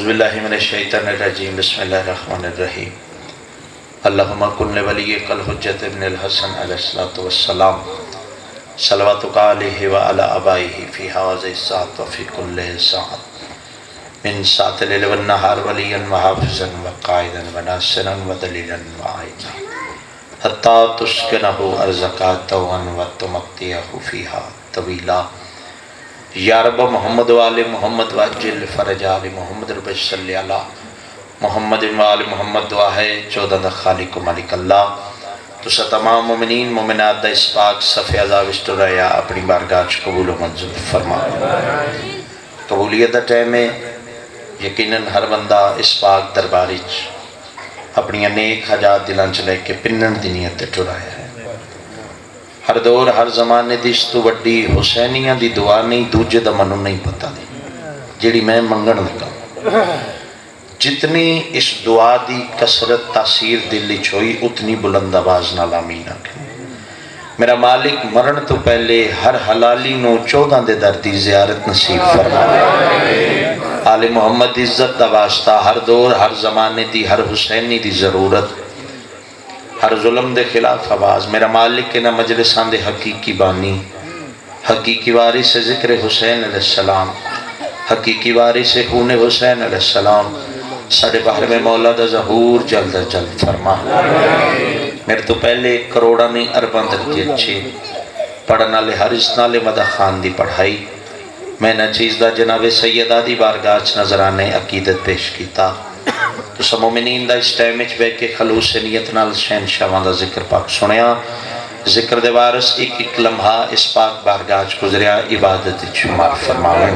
باللہ من الشیطان الرجیم بسم اللہ الرحمن الرحیم اللہم کن ولی قل حجت ابن الحسن علیہ السلام صلواتک علیہ وعلی آبائہ فی حواز الساعت وفی کل ساعت من ساعت لیل والنہار ولیا وحافظا وقائدا وناصرا ودلیلا وعائدا حتی تسکنہ ارزقا توان وتمتیہ فیہا طویلا یا رب محمد وآل محمد واجل فرج آل محمد رب صلی علی محمد وآل محمد دعا ہے چودہ دا خالق و مالک اللہ تو سا تمام مومنین مومنات دا اس پاک صفحہ عذابشت رہا اپنی بارگاہ قبول و منظور فرما قبولیت دا ٹائم ہے یقیناً ہر بندہ اس پاک دربارچ اپنی نیک حاجات دلان چلے کے پنن دی نیت تے ٹرایا ہے ہر دور ہر زمانے دی اس تو وڈی حسینیاں دی دعا نہیں دوجے دا منو نہیں پتا دی جیڑی میں منگن لگا جتنی اس دعا دی کثرت تاثیر دل چھوئی اتنی بلند آواز نال آمین آکھیں میرا مالک مرن تو پہلے ہر حلالی نو 14 دے در دی زیارت نصیب فرما آل محمد عزت دا واسطہ ہر دور ہر زمانے دی ہر حسینی دی ضرورت ہر ظلم دے خلاف آواز میرا مالک کے نہ مجلسان دے حقیقی بانی حقیقی وارث ذکر حسین علیہ السلام حقیقی وارث خون حسین علیہ السلام ساڑھے باہر میں مولا دا ظہور جلد جلد فرما میرے تو پہلے کروڑا نہیں ارباں درجے اچھے پڑھنا لے حارث نالے مدہ خان دی پڑھائی میں نہ چیز دا جناب سیدہ دی بارگاہ نظرانے عقیدت پیش کیتا تو سب مومنین دا اس ٹائمچ بے کے خلوص نیت نال شہنشاہ دا ذکر پاک سنیا ذکر دے وارث ایک ایک لمحہ اس پاک بارگاہ گزریا عبادت شمار فرماویں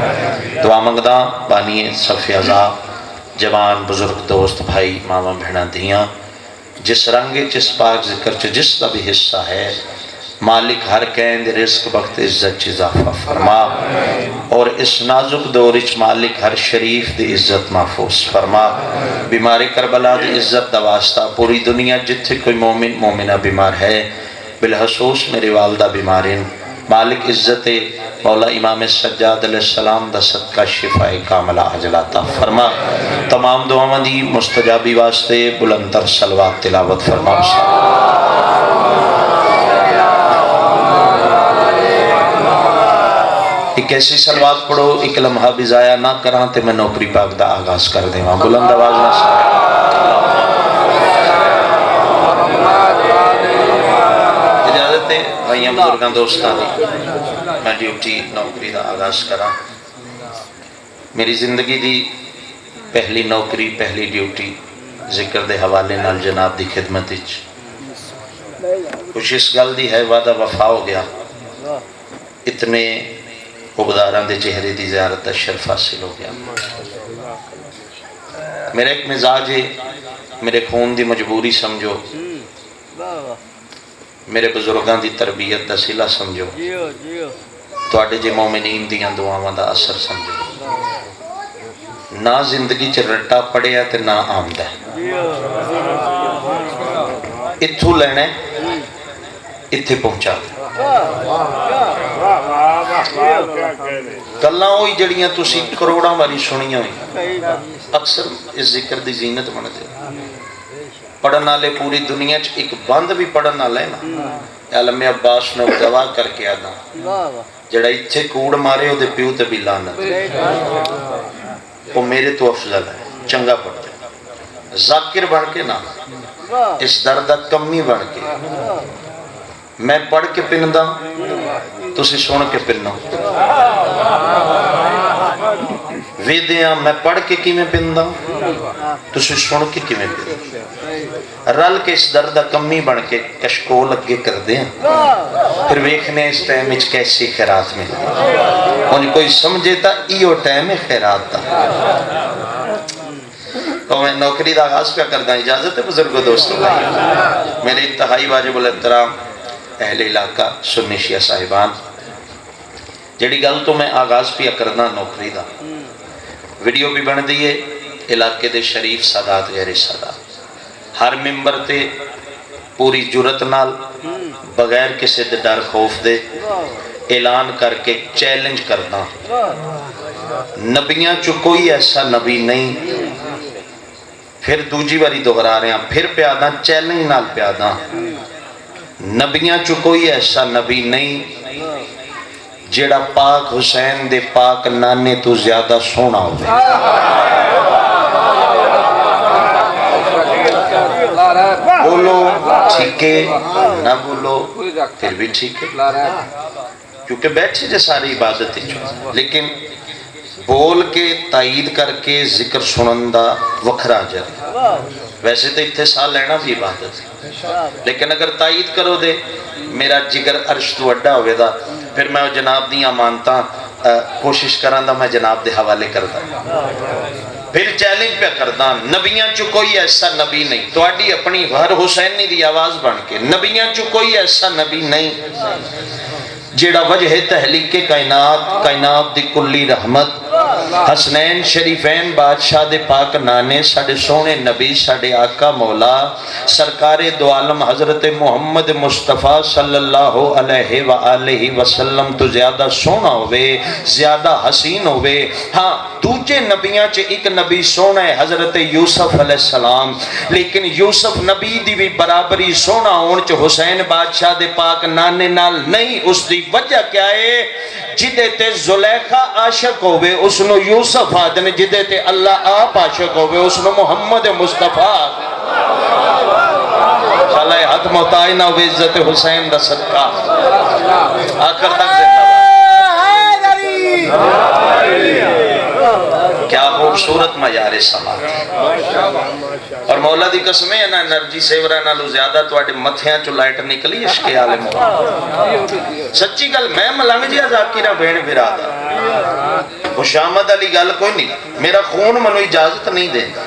دعا منگدا بانی صف عزا جوان بزرگ دوست بھائی ماما بہنا دھیاں جس رنگ جس پاک ذکر چ جس کا بھی حصہ ہے مالک ہر کہند رزق وقت عزت اضافہ فرما اور اس نازک دورچ مالک ہر شریف دی عزت محفوظ فرما بیماری کربلا دی عزت دا واسطہ پوری دنیا جتھے کوئی مومن مومنہ بیمار ہے بالخصوص میری والدہ بیمارین مالک عزت مولا امام سجاد علیہ السلام دا صدقہ شفاء کاملہ عجلاتہ فرما تمام دعاں دی مستجابی واسطے بلندر صلوات تلاوت فرما ایک ایسی سلوات پڑھو ایک لمحہ بھی ضائع نہ کران تے میں نوکری پاک دا آغاز کر دیں وہاں بلند آواز نہ اجازت ہے بھائیاں بزرگاں دوستان دی میں ڈیوٹی نوکری دا آغاز کرا میری زندگی دی پہلی نوکری پہلی ڈیوٹی ذکر دے حوالے نال جناب دی خدمت اچ کچھ اس گل دی ہے وعدہ وفا ہو گیا اتنے عبداران دے چہرے دی زیارت شرف حاصل ہو گیا میرا ایک مزاج ہے میرے خون دی مجبوری سمجھو میرے بزرگان دی تربیت دا صلہ سمجھو تواڈے جے مومنین دیاں دعاواں دا اثر سمجھو نہ زندگی چ رٹا پڑیا تے نہ آمدہ اتھو لینے اتھے پہنچا گلاں ہوئی جڑیاں تسی کروڑاں والی سنیاں ہوئی اکثر اس ذکر دی زینت بن دے پڑھن والے پوری دنیا چ ایک بند بھی پڑھن والا ہے نا عالم عباس نے دعا کر کے آدا جڑا ایتھے کوڑ مارے او دے پیو تے بھی لعنت او میرے تو افضل ہے چنگا پڑھ جائے ذاکر بن کے نا اس درد کمی بن کے میں پڑھ کے پندہ تسی سن کے پنو ویدیاں میں پڑھ کے کی میں پندہ تسی سن کے کی میں پندہ رل کے اس دردہ کمی بن کے کشکول لگے کر دیں پھر ویکھنے اس ٹائم اچ کیسی خیرات میں انہیں کوئی سمجھے تا ایو ٹائم خیرات تا تو میں نوکری دا آغاز پہ کردہ اجازت ہے بزرگ و دوستوں میرے انتہائی واجب الاحترام اہل علاقہ سنی شیعہ صاحبان جڑی گل تو میں آغاز پہ کرنا نوکری دا ویڈیو بھی بن دیئے علاقے دے شریف سادات غیر سادات ہر ممبر تے پوری جرت نال بغیر کسی دے ڈر خوف دے اعلان کر کے چیلنج کرنا، نبیاں چو کوئی ایسا نبی نہیں، پھر دوجی باری دہرا رہے ہیں، پھر پیادا چیلنج نال پیادا، نبیاں چو کوئی ایسا نبی نہیں جیڑا پاک حسین دے پاک نانے تو زیادہ سونا ہوئے۔ بولو ٹھیک ہے، نہ بولو پھر بھی ٹھیک ہے، کیونکہ بیٹھے جے ساری عبادت ہی چھو، لیکن بول کے تائید کر کے ذکر سنندہ وکھرا جائے۔ ویسے تو اتحصال لینا بھی عبادت ہے، لیکن اگر تائید کرو دے میرا جگر عرش تو اڈا ہوئے دا، پھر میں جناب دیاں مانتا کوشش کران دا میں جناب دے حوالے کرتا، پھر چیلنج پہ کرتا، نبیاں چو کوئی ایسا نبی نہیں، تو آڈی اپنی ہر حسینی دی آواز بن کے، نبیاں چو کوئی ایسا نبی نہیں جیڑا وجہ تحلیق کائنات دی کلی رحمت، حسنین شریفین بادشاہ دے پاک نانے، ساڑے سونے نبی، ساڑے آقا مولا سرکار دو عالم حضرت محمد مصطفیٰ صلی اللہ علیہ وآلہ وسلم تو زیادہ سونا ہوئے، زیادہ حسین ہوئے۔ ہاں دوجے نبیاں چے ایک نبی سونا ہے حضرت یوسف علیہ السلام، لیکن یوسف نبی دی بھی برابری سونا ہون چے حسین بادشاہ دے پاک نانے نال نہیں۔ اس دی وجہ کیا ہے؟ جدے تے زلیخہ عاشق ہوئے اس نو یوسف آدھنے، جدے تے اللہ آپ عاشق ہوئے اس نو محمد مصطفیٰ۔ خالہ حق محتاج نہ ہوئے عزت حسین دا صدقہ، آخر تک زندہ کیا خوبصورت معیار سماعت، اور مولا دی قسمیں ہے نا انرجی سیورہ نالو زیادہ تو آٹے متھیاں چو لائٹ نکلی عشق عالم محمد۔ سچی گل میں ملنگ جی ذاکرہ بین برادا خوشامد علی گل کوئی نہیں، میرا خون منو اجازت نہیں دیتا،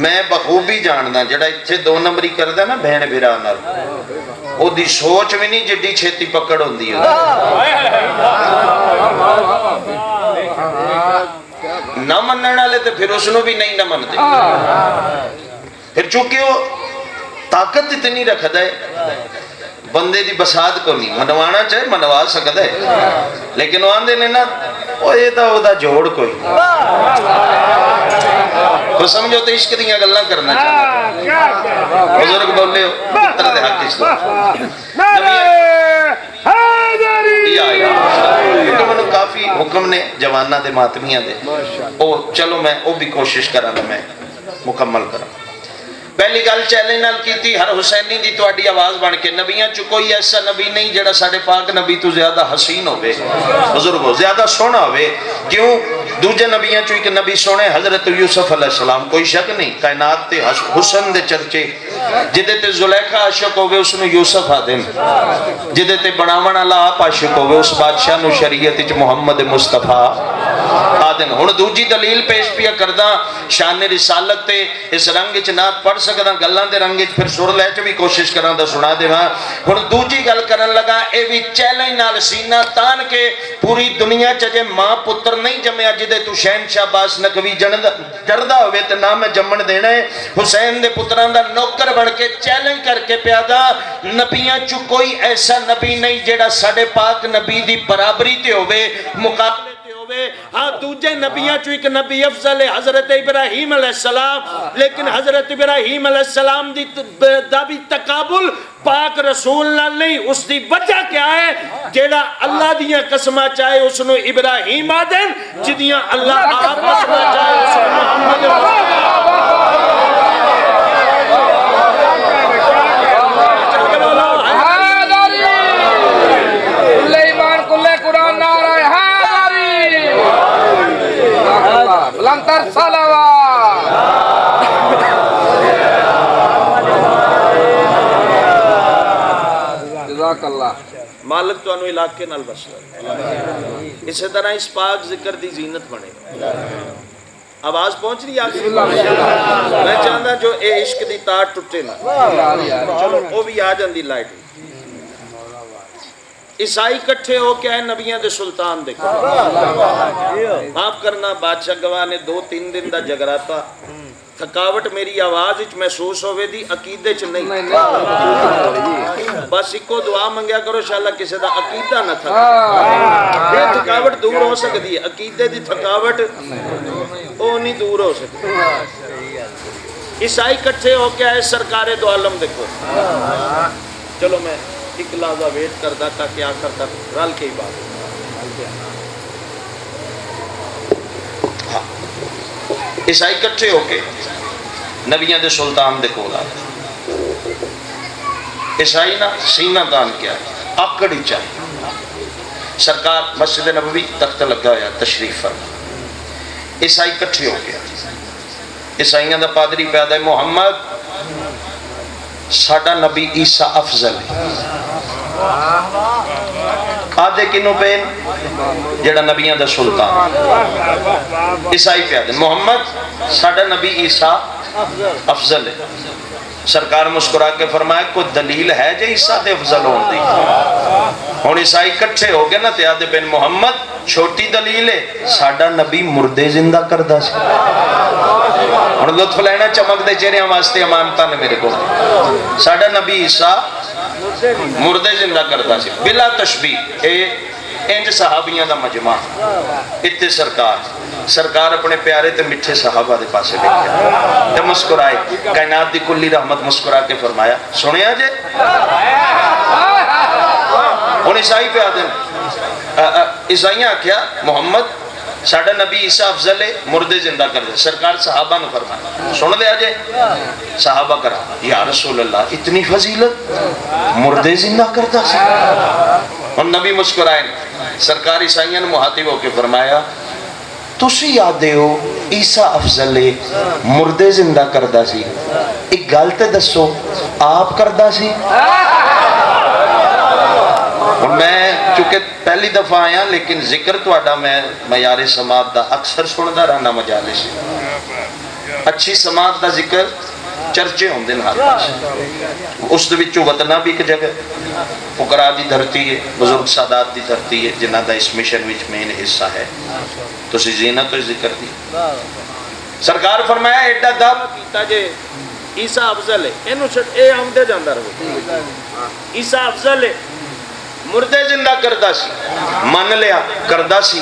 میں بخوبی جاننا جڑا اتھے دو نمبری کردہ نا بین برا نال او دی سوچ بھی نہیں جڈی چھیتی پکڑ ہوندی ہے، نہ مننا لے تو پھر اس نو بھی نہیں نہ منتے، پھر چونکہ وہ طاقت اتنی رکھ دے بندے دی بساد کو نہیں منوانا چاہے منوا سکتا ہے، لیکن وہ آندے نے نا وہ یہ دا جوڑ کوئی تو سمجھو تو عشق دیاں گلہ کرنا چاہتا، بزرگ بولے ہو پتر دے حق اسلام نبی کافی حکم نے جوانہ دے ماتمیاں دے، چلو میں وہ بھی کوشش کرانا میں مکمل کرا۔ پہلی گل چیلنج نال کیتی، ہر حسینی دی تو اڈی آواز بن کے، نبیاں چو کوئی ایسا نبی نہیں جڑا ساڑے پاک نبی تو زیادہ حسین ہوئے، بزرگو زیادہ سونا ہوئے، کیوں؟ دوجہ نبیاں چو ایک نبی سونے حضرت یوسف علیہ السلام، کوئی شک نہیں، کائنات تے حسن دے چرچے، جدے تے زلیخہ عاشق ہوئے اس نے یوسف آدم، جدے تے بناون اللہ آپ عاشق ہوئے اس بادشاہ نو شریعت چ محمد مصطفیٰ آدم۔ ہن دوجی دلیل پیش پیا کردہ شان رسالت تے اس رنگ چ نات پڑھ سکتا گلان دے رنگے پھر سر لے چ بھی کوشش کران دا سنا دے ہاں۔ ہن دوجی گل کرن لگا اے بھی چیلنج نال سینہ تان کے پوری دنیا چ جے ماں پتر نہیں جمیا جدے تو شہنشاہ باس نقوی جردہ ہوئے تے نام جمن دینا ہے، حسین دے پتران دا نوکر بڑھ کے چیلنج کر کے پیادا، نبیاں چو کوئی ایسا نبی نہیں جیڑا ساڑے پاک نبی دی برابری تے ہوئے مقابلے تے ہوئے۔ ہاں دوجے نبیاں چو ایک نبی افضل ہے حضرت ابراہیم علیہ السلام، لیکن حضرت ابراہیم علیہ السلام دا بھی تقابل پاک رسول نہ نہیں۔ اس دی وجہ کیا ہے؟ جیڑا اللہ دیاں قسمہ چاہے اس نو ابراہیم آدن، جدیاں اللہ آپ قسمہ چاہے اس نو محمد لنتر صلوات جزاک اللہ۔ مالک تو انو علاقے نال بستا، اسی طرح اس پاک ذکر دی زینت بنے۔ آواز پہنچ رہی آگے؟ میں چاہتا جو اے عشق دی تار ٹوٹے نا، چلو وہ بھی آ جاندی لائٹ۔ عیسائی کٹھے ہو کے آئے نبیاں دے سلطان دیکھو معاف کرنا بادشاہ گواہ نے 2-3 دن دا جگراتا تھکاوٹ میری آواز وچ محسوس ہوئے دی عقیدے چ نہیں بس ایکو دعا منگیا کرو انشاءاللہ کسی دا عقیدہ نہ تھا یہ تھکاوٹ دور ہو سکتی ہے عقیدے دی تھکاوٹ وہ نہیں دور ہو سکتی عیسائی کٹھے ہو کے آئے سرکار دو عالم دیکھو چلو میں ایک لحظہ ویٹ کرتا تاکہ آخر تک رل کے ہی بات عیسائی کٹھے ہو کے نبیاں دے سلطان دے کول آئے عیسائی نا سینہ دان کیا آکڑی چاہیے سرکار مسجد نبوی تخت لگا ہوا تشریف فرما عیسائی کٹھے ہو گیا عیسائیاں دا پادری پیدا ہے محمد ساڈا نبی عیسیٰ افضل ہے آدھے کنوں پین جڑا نبیاں دا سلطان عیسائی پیادے محمد ساڈا نبی عیسیٰ افضل ہے سرکار مسکرا کے فرمایا کوئی دلیل ہے جو عیسیٰ دے افضل ہون دی ہون عیسائی کٹھے ہو گئے نا تے آدھے بن محمد چھوٹی دلیل ہے ساڈا نبی مردے زندہ کردہ سے ہون لطف لینا چمک دے چہرے واسطے امانتا نے میرے کو ساڈا نبی عیسیٰ مردے زندہ کرتا سی بلا تشبیہ انج صحابیاں دا مجمع اتنے سرکار اپنے پیارے تے مٹھے صحابہ دے پاسے دیکھا تے مسکرائے کائنات دی کلی رحمت مسکرا کے فرمایا سنیا جے ان عیسائی پہ آدھیں عیسائیاں کیا محمد ساڈا نبی عیسیٰ افضل ہے مردے زندہ کر دے سرکار صحابہ نے فرمایا سن لیا جے صحابہ کرا یا رسول اللہ اتنی فضیلت مردے زندہ کرتا سی اور نبی مسکرائے سرکار عیسائیاں نے مخاطب ہو کے فرمایا تسی یادے ہو عیسیٰ افضل ہے مردے زندہ کردہ سی ایک گالتے دسو آپ کردہ سی میں چونکہ پہلی دفعہ آیا لیکن ذکر تو آڈا میں معیار سماعت دا اکثر سندہ رہنا مجالس اچھی سماعت دا ذکر چرچے ہوں دن ہر پاس اس دے وچوں وطنہ بھی ایک جگہ فقراء دی دھرتی ہے بزرگ سادات دی دھرتی ہے جنہ دا اس مشن وچ مین حصہ ہے تو سی زینت تو ذکر دی سرکار فرمایا ایڈا دب کیتا جے عیسیٰ افضل ہے اینو چھٹ اے آمدے جاندہ رہو عیسیٰ افضل ہے مردے زندہ کردہ سی مان لیا کردہ سی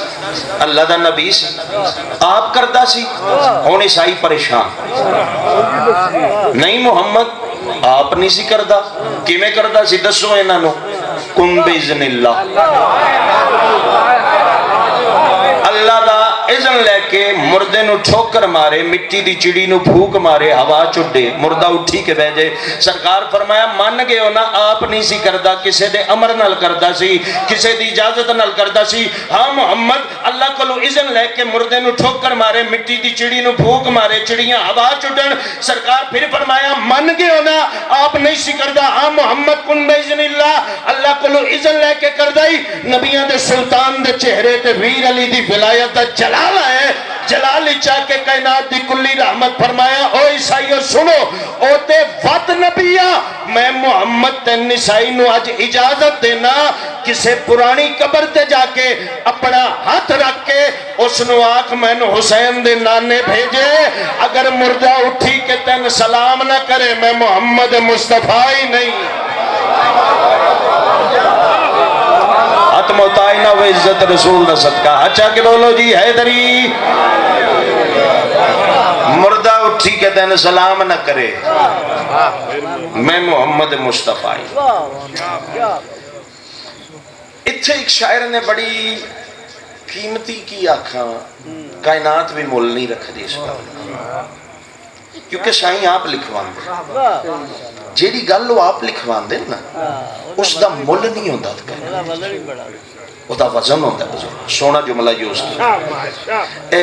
اللہ دا نبی سی آپ کردہ سی ہون عیسائی پریشان نہیں محمد آپ نہیں سی کردہ کیمیں کردہ سی دسو اینانو کن بیزن اللہ اللہ دا اذن لے کے مردے نو ٹھوکر مارے مٹی دی چڑی نو پھوک مارے ہوا چڑے مردہ اٹھی کے بیجے سرکار فرمایا مان گئے ہونا آپ نہیں سی کردہ کسے دے امر نل کردہ سی کسے دی اجازت نل کردہ سی ہاں محمد اللہ کو لو اذن لے کے مردے نو ٹھوکر مارے مٹی دی چڑی نو پھوک مارے چڑیاں ہوا چڑن سرکار پھر فرمایا مان گئے ہونا آپ نہیں سی کردہ ہاں محمد کن بیزن اللہ کو لو اذن لے کے کردائی نبیان دے سلطان دے چہرے تے ویر علی دی ولایت دا جلال ہے جلال چاہ کے کائنات دی کلی رحمت فرمایا او عیسائیو سنو او تے وط نبیہ میں محمد تین عیسائی نو آج اجازت دینا کسے پرانی قبر تے جا کے اپنا ہاتھ رکھ کے اس نو آنکھ میں نو حسین دے نانے بھیجے اگر مردہ اٹھی کے تین سلام نہ کرے میں محمد مصطفیٰ ہی نہیں موتائنہ و عزت رسول دا صدقہ اچھا کہ بولو جی حیدری مردہ اٹھی کے دین سلام نہ کرے میں محمد مصطفیٰ اتھے ایک شاعر نے بڑی قیمتی کی آکھاں کائنات بھی مول نہیں رکھ دی اس کا کیونکہ سائیں آپ لکھوان دے جیڑی گل وہ آپ لکھوان دے نا اس دا مول نہیں ہوتا وہ دا وزن ہوتا ہے سونا جملہ یوز کی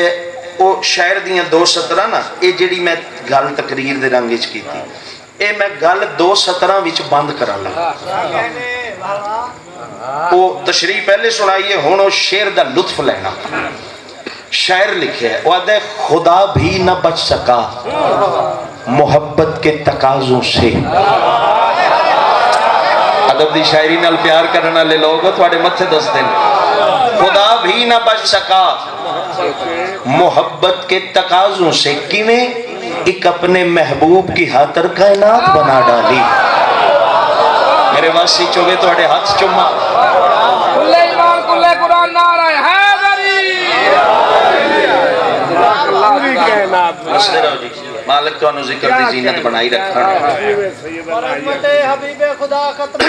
وہ شاعر دیاں 2 سطرہ نا اے جیڑی میں گل تقریر دے رنگیچ کی تھی اے میں گل 2 سطرہ وچ بند کرا لگا وہ تشریح پہلے سنائیے ہونو شعر دا لطف لینا شاعر لکھے ہے وہ آدھے خدا بھی نہ بچ سکا محبت کے تقاضوں سے ادب دی شاعری نال پیار کرنے والے لوگ تواڈے متھے دس دین خدا بھی نہ بچ سکا محبت کے تقاضوں سے کیویں ایک اپنے محبوب کی خاطر کائنات بنا ڈالی میرے واسی چوگے تواڈے ہاتھ چوما کلے ایمان کلے قرآن نعرہ حیدری مسئلے رہو جی مالک تو انہوں ذکر دی زینت بنائی رکھنا رحمت حبیب خدا ختم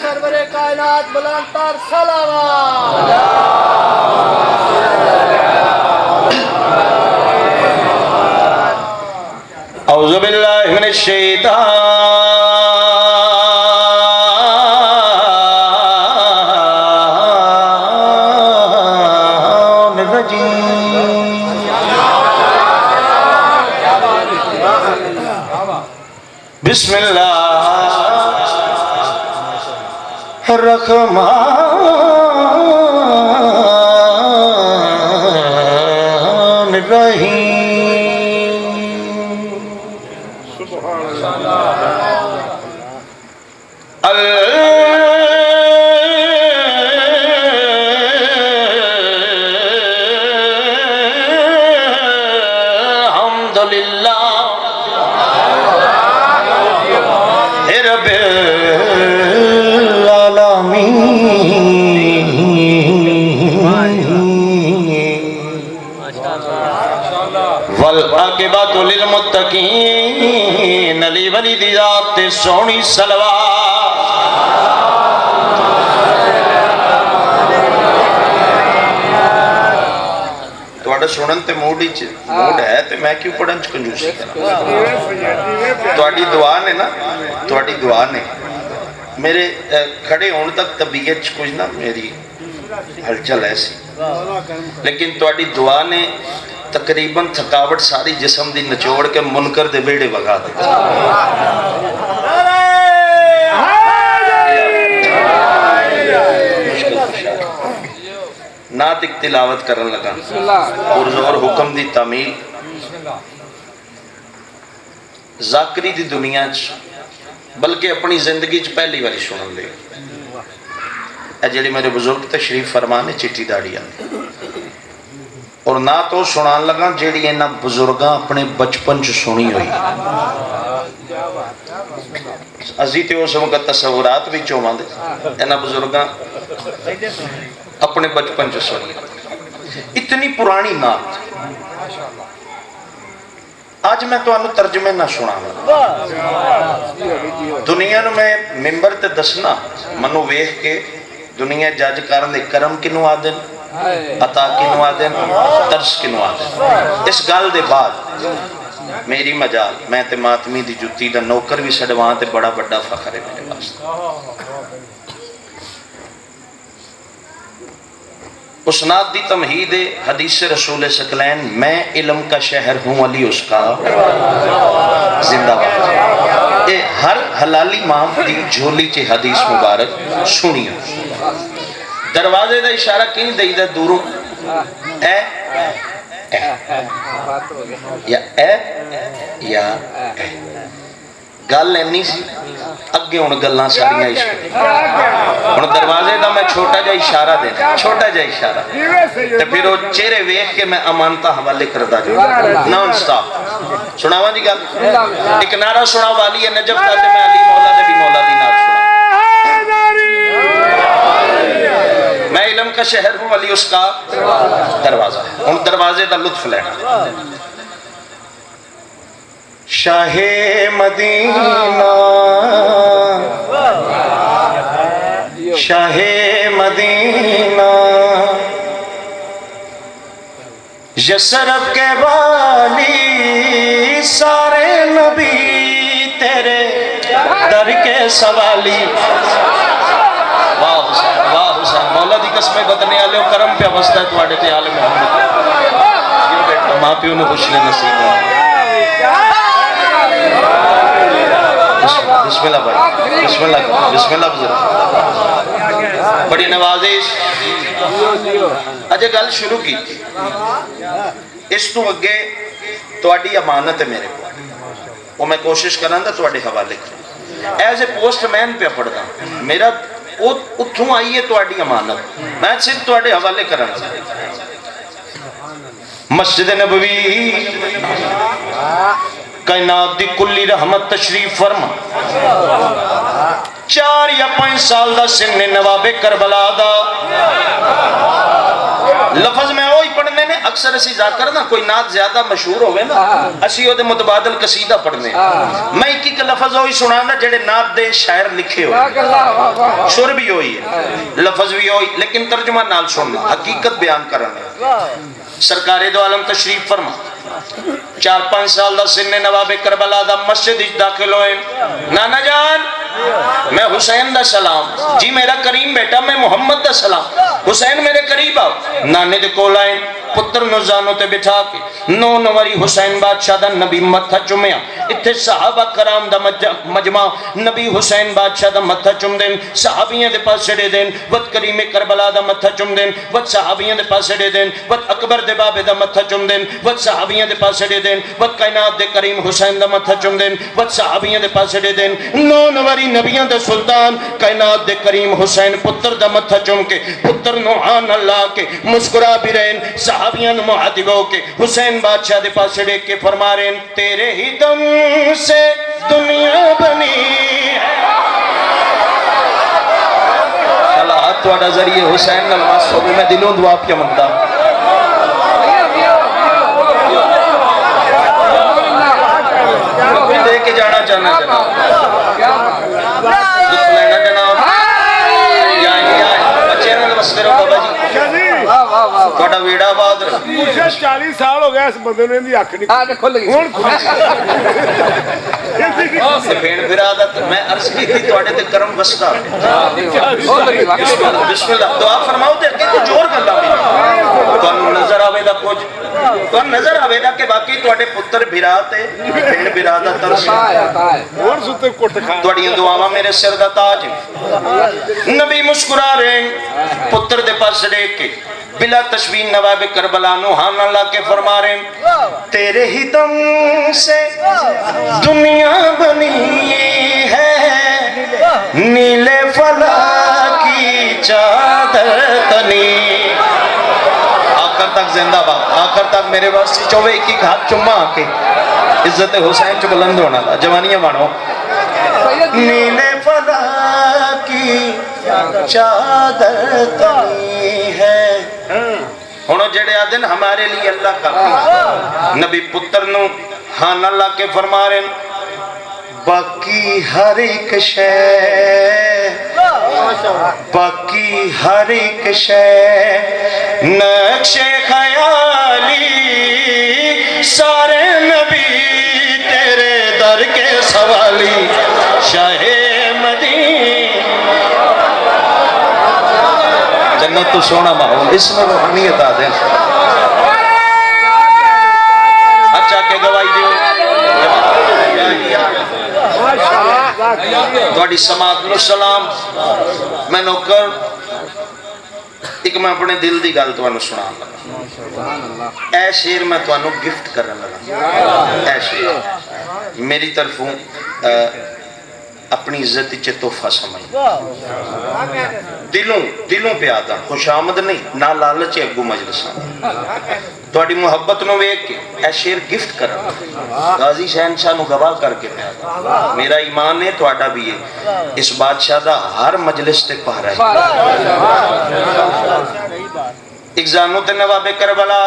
سرور کائنات بلند تر صلوات اعوذ باللہ من الشیطان بسم اللہ الرحمن الرحیم الحمدللہ رب العالمین والعاقبۃ للمتقین علی ولی دی ذات تے سونی صلوات تواڈا سنن تے موڈ ہے تے میں کیوں پڑھن چ کنجوسی کراں تواڈی دعا نے نا تواڈی دعا نے میرے کھڑے ہون تک طبیعت چ کچھ نہ میری ہلچل ایسی لیکن تواڈی دعا نے تقریباً تھکاوٹ ساری جسم دی نچوڑ کے منکر دے بیڑے وگا دے نعت ایک تلاوت کرن لگا اور زور حکم دی تعمیل ذاکری دی دنیا چ بلکہ اپنی زندگی چ پہلی باری سنن لے اے جڑی میرے بزرگ تشریف فرمانے چٹی داڑی آندی اور نہ تو سنان لگا جیڑی اینا بزرگاں اپنے بچپن چ سنی ہوئی عزیز تے اس وقت تصورات بھی چوہاں دے اینا بزرگاں اپنے بچپن چ سنی اتنی پرانی نعت آج میں تو انہوں ترجمے نہ سنا دنیا نو میں ممبر تے دسنا منو ویخ کے دنیا جج کرن دے کرم کنو آدن عطا کنو آدن ترس کنو آدن اس گال دے بعد میری مجال میں تے ماتمی دی جتی دا نوکر بھی سڑوان تے بڑا بڑا فخر ہے میرے واسطے اسناد دی تمہید حدیث رسول ثقلین میں علم کا شہر ہوں علی اس کا زندہ باد اے ہر حلالی ماں دی جھولی چے حدیث مبارک سنی ہو دروازے دا اشارہ کہیں دئی دا دوروں اے یا اے یا اے گل اینی سی اگے ہن گلاں ساریاں عشق ہن دروازے دا میں چھوٹا جا اشارہ دینا چھوٹا جا اشارہ تے پھر وہ چہرے ویکھ کے میں امانتا حوالے کردا جاؤں نان سٹاپ سناواں جی گل ایک نعرہ سنا والی ہے نجف دا تے میں علی مولا دے بھی مولا دی نعت سنا میں علم کا شہر ہوں علی اس کا دروازہ ہن دروازے دا لطف لینا شاہ مدینہ شاہ مدینہ یسرف کے والی سارے نبی تیرے در کے سوالی واہ حسین مولا دی قسمیں بدنے آلے و کرم پہ وسطہ ہے تواڈے تے آل محمد یہ بیٹا ماں پیوں نے خوش لے نصیب ہے بسم اللہ بھائی بسم اللہ بزرگ بڑی نوازش اجے گل شروع کی اس تو اگے تواڈی امانت ہے میرے کو وہ میں کوشش کراں گا تواڈے حوالے کروں ایز اے پوسٹ مین پہ پڑھدا میرا اتھوں آئی ہے تواڈی امانت میں صرف تواڈے حوالے کرنا مسجد نبوی کائنات دی کلی رحمت تشریف فرما 4 یا 5 سال دا سن نواب کربلا دا لفظ میں وہی پڑھنے نے اکثر اسی ذاکر نا کوئی نعت زیادہ مشہور ہوئے نا اسی وہ دے متبادل قصیدہ پڑھنے میں ایک لفظ ہوئی سنانا جڑے نعت دے شاعر لکھے ہوئے شر بھی ہوئی ہے لفظ بھی ہوئی لیکن ترجمہ نال سننا حقیقت بیان کرنا سرکار دو عالم تشریف فرما 4-5 سال دا سن نواب کربلا دا مسجد داخل ہوئے نانا جان میں حسین دا سلام جی میرا کریم بیٹا میں محمد دا سلام حسین میرے قریب آؤ نانے دے کول آئے پتر نوزانوں تے بٹھا کے نوری حسین بادشاہ دا نبی متھا چومیا اتھے صحابہ کرام دا مجمع نبی حسین بادشاہ دا متھا چوم دین صحابیاں دے پاس سڑے دین ود کریم کربلا دا متھا چوم دین ود صحابیاں دے پاس سڑے دین ود اکبر دے بابے دا متھا چوم دین ود صحابیاں دے پاس سڑے دین ود کائنات دے کریم حسین دا متھا چوم دین ود صحابیاں دے پاس سڑے دین نوری نبیاں دے سلطان کائنات دے کریم حسین پتر دا متھا چوم کے پتر نوحان اللہ کے مسکرا بھی رہن صحابیاں معاتب ہو کے حسین بادشاہ دے پاس سڑے کے فرما رہے ہیں تیرے ہی دم سے دنیا بنی ہے اللہ توڑا ذریعے حسین نلواز صوبے میں دلوں دعا پیا مندہ دے کے جانا چاہنا جناب دکھ لینا جناب بچے نے بس میرے بابا جی توڑا ویڑا باد رہا 40 سال ہو گیا اس بندے نے دی آنکھ نہیں کھل گئی بھین برادت میں عرض کی تھی توڑے تے کرم بستا بسم اللہ دعا فرماؤ تے کہ کچھ اور گلا بھی تو نظر آوے دا کچھ تو نظر آوے دا کہ باقی توڑے پتر بھراتے بھین برادت ترسی اور ستے کوٹ کھا توڑی دعاواں میرے سر دا تاج نبی مسکرا رہے پتر دے پاس دیکھ کے بلا تشبیہ نواب کربلا نوحان اللہ کے فرما رہے ہیں تیرے ہی دم سے دنیا بنی ہے نیلے فلا کی چادر تنی آخر تک زندہ باد آخر تک میرے واسطے چوبے ایک ایک ہاتھ چمہ کے عزت حسین چو بلند ہونا تھا جوانیاں مانو نیلے فلا کی چادر تنی ہے انہوں جڑے آدن ہمارے لیے اللہ کا نبی پتر نو ہاں اللہ کے فرما رہے ہیں باقی ہر ایک شے باقی ہر ایک شے نقش خیالی سارے نبی تیرے در کے سوالی شاہ مدین جنت تو سونا ماحول اس میں روحانیت آ دیں اچھا کہ گواہی دیو توڑی سماعت نو سلام میں نوکر ایک میں اپنے دل دی گل تو انو سنا لگا اے شیر میں تو انو گفٹ کرنے لگا اے شیر میری طرفوں اپنی عزت چے تحفہ سمجھ دلوں پہ آتا خوش آمد نہیں نہ لالچ اگو مجلساں توڑی محبت نو ویک کے اے شیر گفٹ کرنا غازی شہنشاہ نو گواہ کر کے پہ آتا میرا ایمان ہے توڑا بھی ہے اس بادشاہ دا ہر مجلس تے پا رہا ہے ایک زانو تے نواب کربلا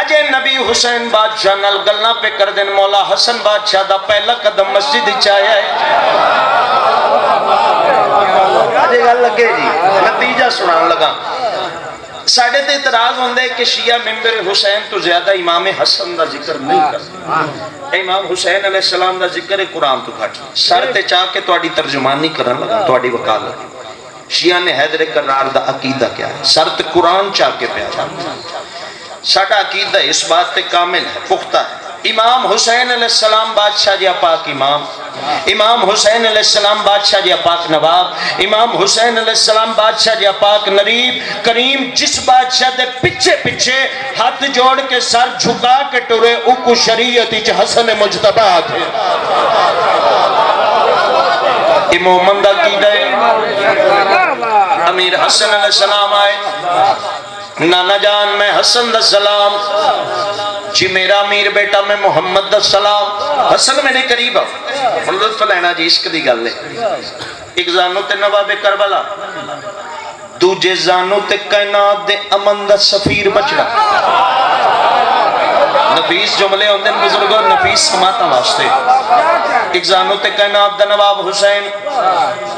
اجے نبی حسین بادشاہ نال گلنا پہ کر دین مولا حسن بادشاہ دا پہلا قدم مسجد چایا ہے اجے گل لگے جی نتیجہ سنان لگا ساڑھے تے اعتراض ہوندے کہ شیعہ ممبر حسین تو زیادہ امام حسن دا ذکر نہیں کرتے امام حسین علیہ السلام دا ذکر قرآن تو کھٹ سر تے چاہ کے توڑی ترجمانی کرن لگا توڑی وکالت شیعہ نے حیدر کرار دا عقیدہ کیا ہے سر تے قرآن چاہ کے پیارا ساڑھا عقیدہ اس بات تے کامل ہے پختہ ہے امام حسین علیہ السلام بادشاہ جی پاک امام، امام حسین علیہ السلام بادشاہ جی پاک نواب، امام حسین علیہ السلام بادشاہ جی پاک نریب کریم، جس بادشاہ دے پچھے پچھے ہاتھ جوڑ کے سر جھکا کے ٹورے اوکو شریعت اچ حسن مجتبہ تھے۔ امام مندہ کی دے امیر حسن علیہ السلام آئے، نانا جان میں حسن دا سلام، جی میرا امیر بیٹا میں محمد دا سلام۔ حسن میرے قریب آؤ، لطف لینا جی عشق دی گل ہے۔ ایک زانو تے نواب کربلا، دوجے زانو تے کائنات دے امن دا سفیر بچڑا۔ نفیس جملے ہوندے بزرگوں، نفیس سماتا واسطے۔ ایک زانو تے کائنات دا نواب حسین،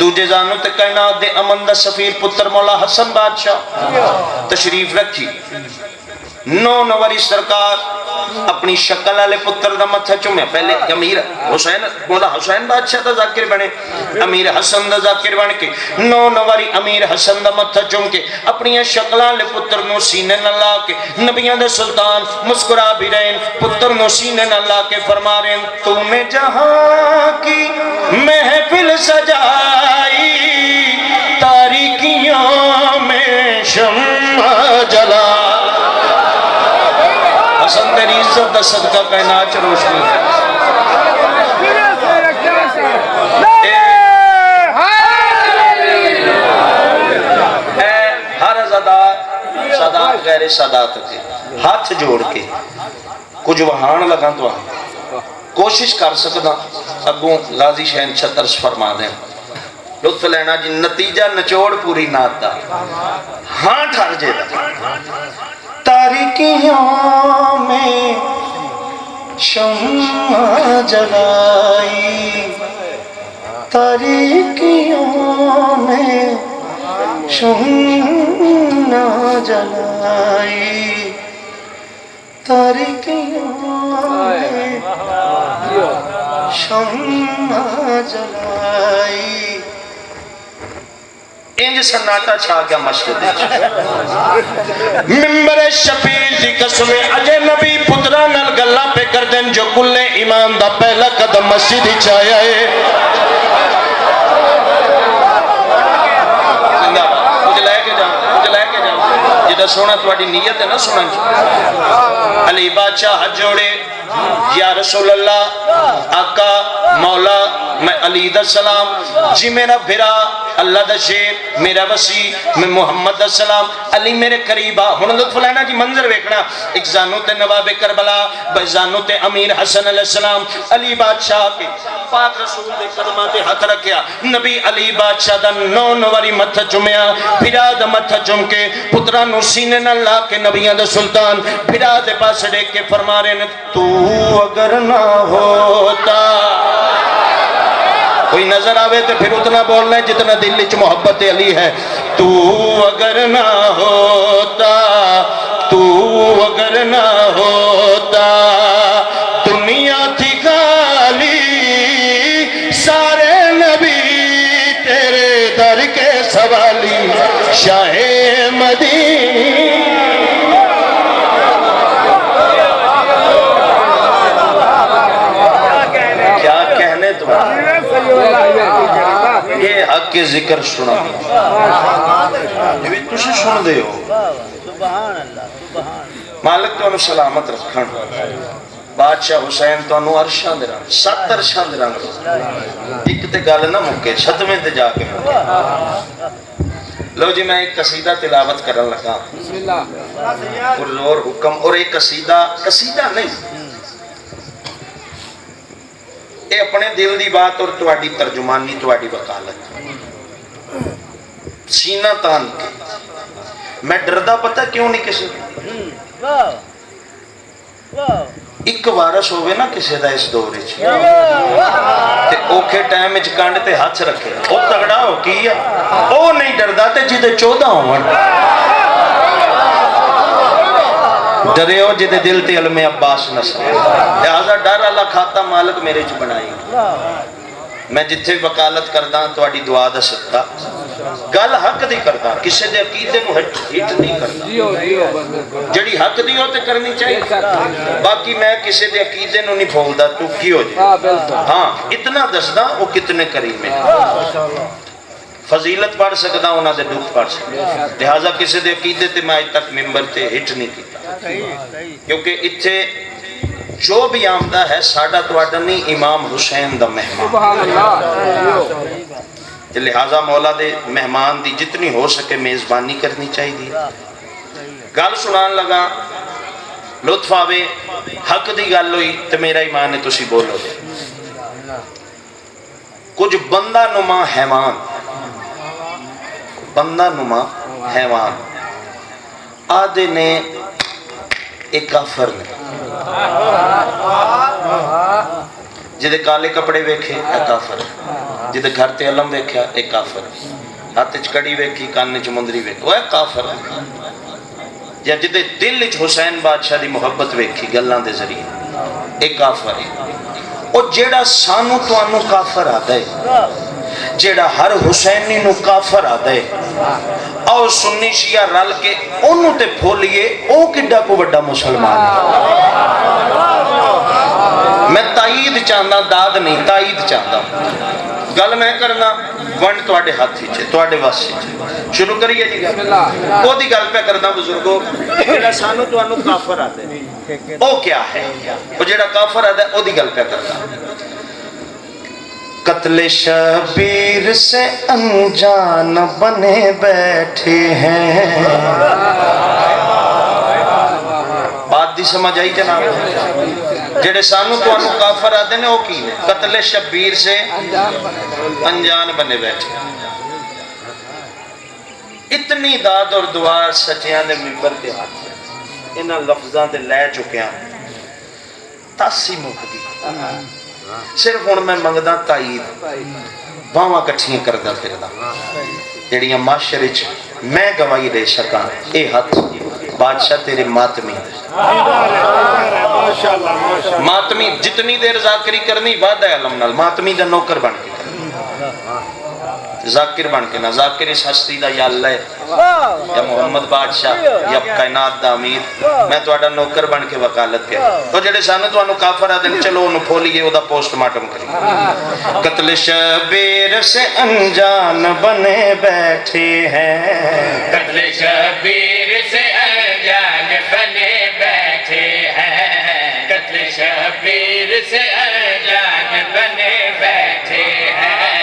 دوجے زانو تے کائنات دے امن دا سفیر پتر مولا حسن بادشاہ تشریف رکھی۔ نو نوری سرکار اپنی شکل والے پتر دا متھا چومیا، پہلے امیر حسین مولا حسین بادشاہ دا ذاکر بنے، امیر حسن دا ذاکر بن کے نو نوری امیر حسن دا متھا چوم کے اپنی شکل والے پتر نو سینے نہ لا کے نبیوں دے سلطان مسکرا بھی رہے، پتر نو سینے نہ لا کے فرما رہے، تو نے جہاں کی محفل سجائی، تاریکیوں میں شمع جلا۔ حسن تیری عزت دا صدقہ کائنات روشنی ہے۔ ہر عزادات سادات غیر سادات تھے، ہاتھ جوڑ کے کچھ وہان لگا تو کوشش کر سکتا اگوں غازی شہن چھترس فرما دیں، لطف لینا جی نتیجہ نچوڑ پوری نات دا ہاں ٹھر جے دا۔ تاریکیوں میں شمع جلائی، تاریکیوں میں شمع جلائی، تاریکیوں میں شمع جلائی۔ انج سناٹا چھا گیا مسجد ممبر شبیر دی قسم اجے نبی پترا نال گلاں پہ کر دین جو کل ایمان دا پہلا قدم مسجد وچ آیا ہے۔ زندہ کچھ لے کے جاؤ جدا سونا تواڈی نیت ہے نا سنن۔ علی بادشاہ ہاتھ جوڑے، یا رسول اللہ آقا مولا میں علی دا سلام، جی میرا بھرا اللہ دا شیر میرا وسیع میں محمد دا سلام، علی میرے قریبا۔ ہن لطف لینا جی منظر ویکھنا، ایک زانو تے نواب کربلا، بے زانو تے امیر حسن علیہ السلام، علی بادشاہ کے پاک رسول دے قدماں تے ہاتھ رکھیا، نبی علی بادشاہ دا نو نواری متھا چومیا، بھرا دا متھا چوم کے پتراں نو سینے نال لا کے نبیاں دا سلطان بھرا دے پاس ڈیک کے فرما رہے نے، تو اگر نہ ہوتا، کوئی نظر آوے تو پھر اتنا بولنا ہے جتنا دل وچ محبت علی ہے، تو اگر نہ ہوتا، تو اگر نہ ہوتا، دنیا تھی خالی، سارے نبی تیرے در کے سوالی، شاہ مدینہ۔ یہ حق کے ذکر سنا یہ تسی سن دے ہو، مالک تو انہوں سلامت رکھن، بادشاہ حسین تو انہوں عرشان دے رنگ، 7 عرشان دے رنگ، ایک تے گال نہ مکے 7ویں تے جا کے مکے۔ لو جی میں ایک قصیدہ تلاوت کرن لگا، پرزور حکم، اور ایک قصیدہ نہیں، اے اپنے دل دی بات اور تواڈی ترجمانی، تواڈی وکالت، سینہ تان کے میں ڈردا پتہ کیوں نہیں کسی ایک وارث ہوئے نا کسی دا اس دور وچ تے اوکھے ٹائم وچ کنڈ تے ہاتھ رکھے، او تگڑا ہو کی ہے، او نہیں ڈردا تے جدے 14 ہون ڈرے ہو جدے دل تے علم عباس نسل، لہذا ڈر اللہ کھاتا مالک میرے چ بنائی۔ میں جتھے وکالت کردا تواڈی دعا دا صدقہ گل حق دی کردا کسے دے عقیدے نو ہٹ نہیں کردا جڑی حق دی ہو تے کرنی چاہیے باقی میں کسے دے عقیدے نو نہیں پھولدا تو کی ہو جائے ہاں اتنا دسدا وہ کتنے کریم ہیں فضیلت پڑھ سکدا انہاں دے دکھ پڑھ سکدا لہذا کسے دے عقیدے تے میں اج تک منبر تے ہٹ نہیں کیتا کیونکہ اتھے جو بھی آمدہ ہے ساڑھا تواڈا نہیں امام حسین دا مہمان سبحان اللہ لہذا مولا دے مہمان دی جتنی ہو سکے میزبانی کرنی چاہیے گل سنان لگا لطف آوے حق دی گل ہوئی تو میرا ایمان ہے تسی بولو دے کچھ بندہ نما حیوان بندہ نما حیوان آدھے نے ایک کافر نے جدے کالے کپڑے ویکھے ایک کافر جدے گھر تے علم ویکھیا ایک کافر ہاتھ چکڑی ویکھی کان چ مندری ویکھی وہ ایک کافر یا جدے دل وچ حسین بادشاہ دی محبت ویکھی گلاں دے ذریعے ایک کافر ہے اور جیڑا سانو توانو کافر آتا ہے جیڑا ہر حسینی نو کافر آتا ہے او سنی شیعہ رل کے انہوں تے پھولیے او کڈا کو بڑا مسلمان ہے میں تائید چاہتا داد نہیں تائید چاہتا گل میں کرنا ونڈ توڑے ہاتھی چھے توڑے واسی چھے شروع کریے جی گل کو دی گل پہ کرنا بزرگوں جیڑا سانو تو انو کافر آتے ہیں او کیا ہے وہ جیڑا کافر آتے ہیں او دی گل پہ کرنا قتل شبیر سے انجان بنے بیٹھے ہیں بات دی سمجھ آئی جناب جڑے سانو تو انو کافر آتے ہیں وہ کی ہے قتل شبیر سے انجان بنے بیٹھے اتنی داد اور دعا سچیاں دے ممبر تے ہاتھ انہاں لفظاں تے لے چکے ہیں تاسی مکدی صرف ہن میں منگدا تائید باواں کٹھیاں کردا پھردا جڑیاں معاشرے وچ میں گواہی دے سکاں اے ہاتھ بادشاہ تیرے ماتمی ماتمی جتنی دیر ذاکری کرنی وعدہ ہے علم نال ماتمی دا نوکر بن کے ذاکر بن کے نہ ذاکر اس ہستی دا یا اللہ یا محمد بادشاہ یا کائنات دا امیر میں توڑا نوکر بن کے وکالت کیا تو جڑے سانے تو انو کافر آدھیں چلو انو پھولیے او دا پوسٹ مارٹم کریں قتل شبیر سے انجان بنے بیٹھے ہیں قتل شبیر سے انجان بنے بیٹھے ہیں قتل شبیر سے انجان بنے بیٹھے ہیں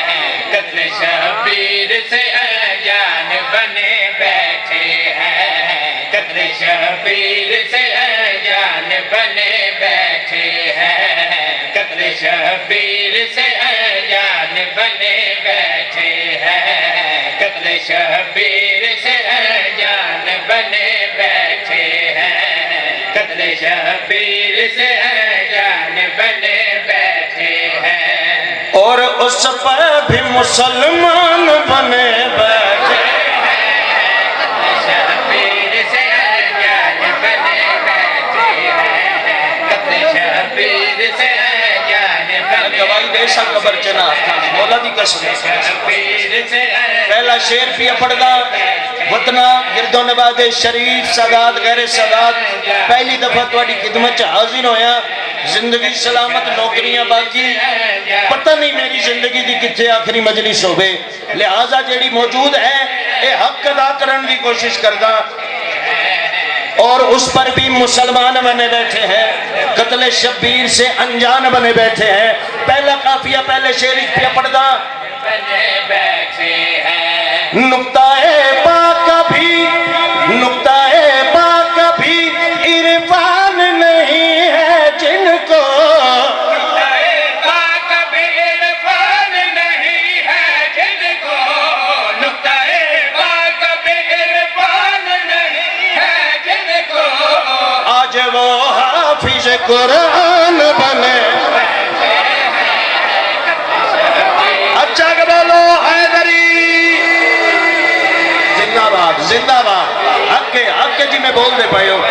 قتل شبیر سے انجان بنے بیٹھے ہیں قتل شبیر سے انجان بنے بیٹھے ہیں قتل شبیر سے انجان بنے بیٹھے ہیں قتل شبیر سے انجان بنے بیٹھے ہیں قتل شبیر سے انجان بنے بیٹھے ہیں اور اس پر بھی مسلمان بنے بیٹھے شبیر سے انجان بنے بیٹھے ہیں قتل شبیر سے انجان بنے گواہی دے سا قبر چنا مولا دی قسم شبیر سے پہلا شیر پیا پڑھدا وطنہ گرد و نباد شریف سادات غیر سادات پہلی دفعہ تواڈی خدمت حاضر ہویا زندگی سلامت نوکریاں باقی پتہ نہیں میری زندگی دی کتھے آخری مجلس ہوئے لہذا جیڑی موجود ہے اے حق ادا کرن دی کوشش کردا اور اس پر بھی مسلمان بنے بیٹھے ہیں قتل شبیر سے انجان بنے بیٹھے ہیں پہلا قافیہ پہلے شیر پہ پڑھدا بنے بیٹھے ہیں نقطہ پاک بھی نقطہ پاک بھی عرفان نہیں ہے جن کو پاک بھی عرفان نہیں ہے جن کو نقطہ پاک بھی عرفان نہیں ہے جن کو آج وہ حافظ قرآن بنے اچھا کہ بولو حیدری زندہ باد زندہ باد حق جی میں بول دے پائے ہو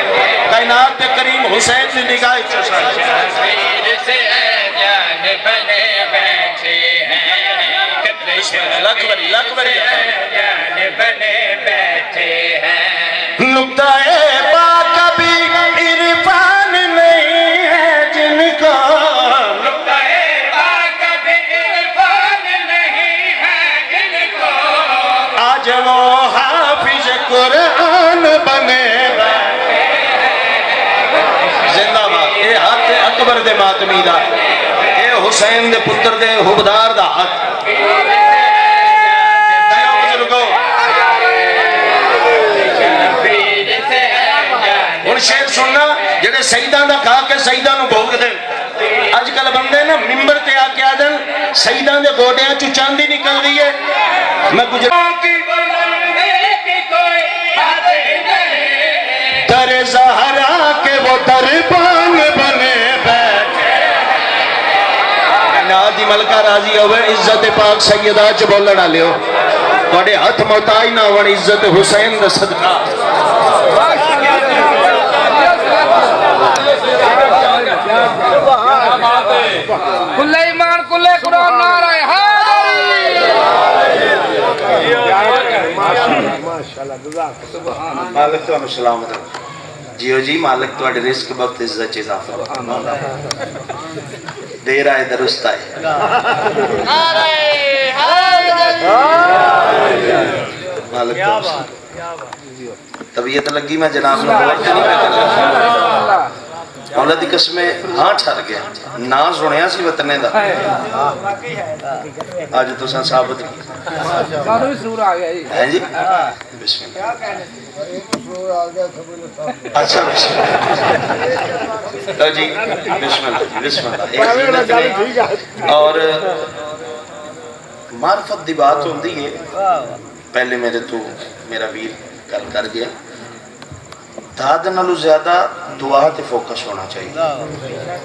کائنات پہ کریم حسین نے نگاہ شبیر سے انجان بنے بیٹھے ہیں لکھ بری جان بنے بیٹھے ہیں نقطہ با کبھی عرفان نہیں ہے جن کو نقطۂ با کبھی عرفان نہیں ہے جن کو آج وہ حافظ قرآن بنے زندہ باد اے ہاتھ اکبر دے ماتمی دا اے حسین دے پتر دے حبدار دا ہاتھ ہن شیر سننا جڑے سیداں دا کھا کے سیداں نو بھوگ دے اج کل بندے نا ممبر تے آ کے آدن سیداں دے گوڈیاں چوں چاندی نکل دی ہے میں گجرات کی بلندی کی کوئی حد نہیں در زہرا کے وہ دربان بنے بیٹھے نادی ملکہ راضی ہوئے عزت پاک سیدہ چ بولنا لیو بڑے ہاتھ محتاج نہ ہون عزت حسین دا صدقہ کل ایمان کل قرآن نعرہ مالک تو سلام جیو جی مالک تو رزق وقت عزت چیز آفر دیر آئے درست آئے مالک تو طبیعت لگی میں جناب نے بہت نہیں پہتا مولا دی قسمیں ہاں ٹھر گیا نا سنیا سی وطنے دا آج تو سن ثابت کی سانو بھی سرور آ گیا جی ہے جی بسم اللہ اچھا بسم اللہ تو جی بسم اللہ بسم اللہ ایک زینت نے اور معرفت دی بات ہوندی ہے پہلے میرے تو میرا ویر گل کر گیا داد نالو زیادہ دعا تے فوکس ہونا چاہیے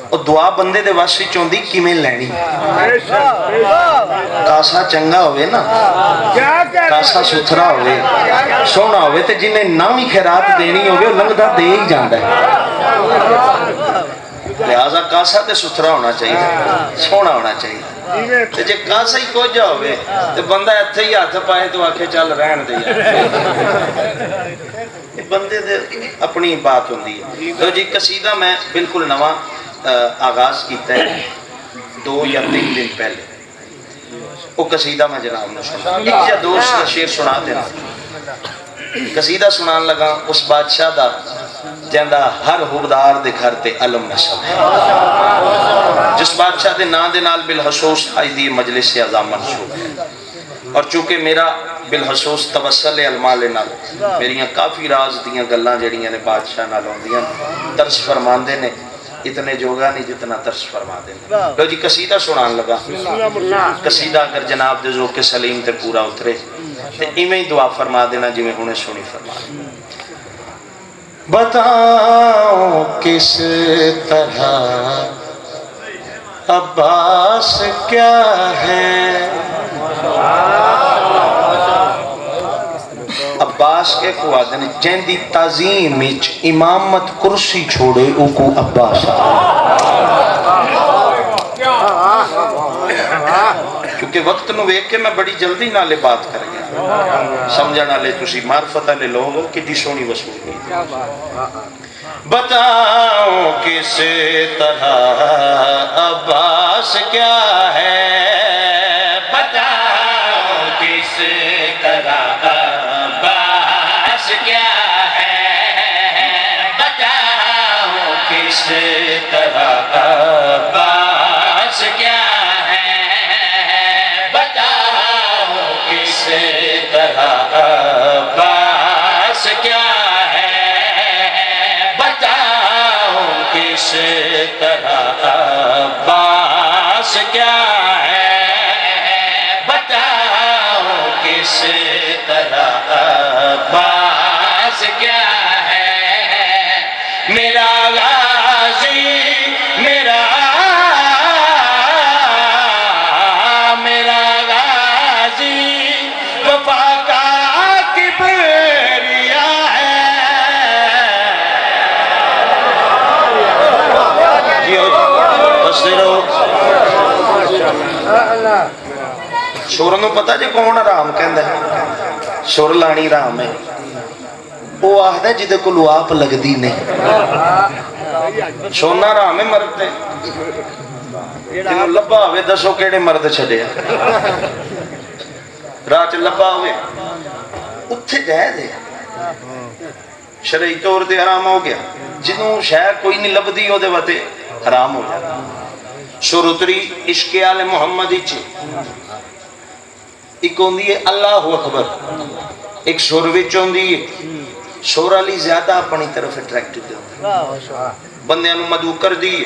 اور دعا بندے دے واسطے چوندی کیویں لینی کاسا چنگا ہوئے نا کاسا ستھرا ہوئے سونا ہوئے تے جنہیں نامی خیرات دینی ہوئے لنگدہ دے ہی جاندا ہے لہذا کاسا تے ستھرا ہونا چاہیے سونا ہونا چاہیے تے جے کاسا ہی کوجا ہوئے تے بندہ ایتھے ہی ہاتھ پائے تو آکھے چل رہن دے بندے دے اپنی بات ہوندی ہے تو جی قصیدہ میں بالکل نواں آغاز کیتا ہے 2 یا 3 دن پہلے وہ قصیدہ میں جناب نے سنا ایک یا دو شعر سنا دینا قصیدہ سنان لگا اس بادشاہ دا جہندا ہر حبدار دے گھر تے علم نسب ہے جس بادشاہ دے نا دے نال بالحسوس آئی دی مجلس اعظام منصوب ہے اور چونکہ میرا بالحسوس توسل المال نال میریاں کافی راز دیاں گلاں جڑیاں نے بادشاہ نال ہوندیاں ترس فرماندے نے اتنے جوگا نہیں جتنا ترس فرما دے لو جی قصیدہ سنان لگا قصیدہ اگر جناب دے ذوق سلیم تے پورا اترے تے ایویں ہی دعا فرما دینا جویں ہنے سنی فرما بتاؤ کس طرح عباس کیا ہے عباس کے کو آدھن جیندی تعظیم اچ امامت کرسی چھوڑے او کو عباس کیونکہ وقت نو ویک کے میں بڑی جلدی نالے بات کر گیا سمجھا نالے تسی معرفت لے لوگو کہ دی سونی وصول کی بتاؤ کس طرح عباس کیا ہے بتاؤ کس طرح عباس کیا ہے بتاؤ کس طرح عباس کیا ہے بتاؤ کس طرح عباس کیا ہے بتاؤ کس طرح عباس کیا ہے بتاؤ کس طرح عباس کیا ہے میرا غازی میرا غازی وفا کا کبریا ہے جیو بس رہو ਸੁਰ ਨੂੰ ਪਤਾ ਜੇ ਕੌਣ ਆਰਾਮ ਕਹਿੰਦਾ? ਸੁਰ ਲਾਣੀ ਆਰਾਮ ਹੈ। ਉਹ ਆਖਦਾ ਜਿਹਦੇ ਕੋਲ ਆਪ ਲੱਗਦੀ ਨਹੀਂ। ਸੋਨਾ ਆਰਾਮ ਹੈ ਮਰਦ ਤੇ। ਜਿਹਨੂੰ ਲੱਭਾ ਹੋਵੇ ਦੱਸੋ ਕਿਹੜੇ ਮਰਦ ਛੱਡਿਆ? ਰਾਹ ਚ ਲੱਭਾ ਹੋਵੇ ਉੱਥੇ ਜਾਇਜ਼ ਹੈ। ਸ਼ਰਈ ਤੌਰ ਤੇ ਹਰਾਮ ਹੋ ਗਿਆ। ਜਿਹਨੂੰ ਸ਼ੈ ਕੋਈ ਨਹੀਂ ਲੱਭਦੀ ਉਹਦੇ ਵਾਸਤੇ ਹਰਾਮ ਹੋ ਜਾਂਦਾ। ਸੁਰ ਉਤਰੀ ਇਸ਼ਕ ਆਲੇ ਮੁਹੰਮਦ ਵਿੱਚ ਇੱਕ ਹੁੰਦੀ ਹੈ ਅੱਲਾਹੁ ਅਕਬਰ, ਇੱਕ ਸੁਰ ਵਿੱਚ ਹੁੰਦੀ ਹੈ ਸੁਰ ਵਾਲੀ ਜ਼ਿਆਦਾ ਆਪਣੀ ਤਰਫ ਅਟਰੈਕਟਿਵ ਹੁੰਦਾ, ਬੰਦਿਆਂ ਨੂੰ ਮਦੂ ਕਰਦੀ ਹੈ।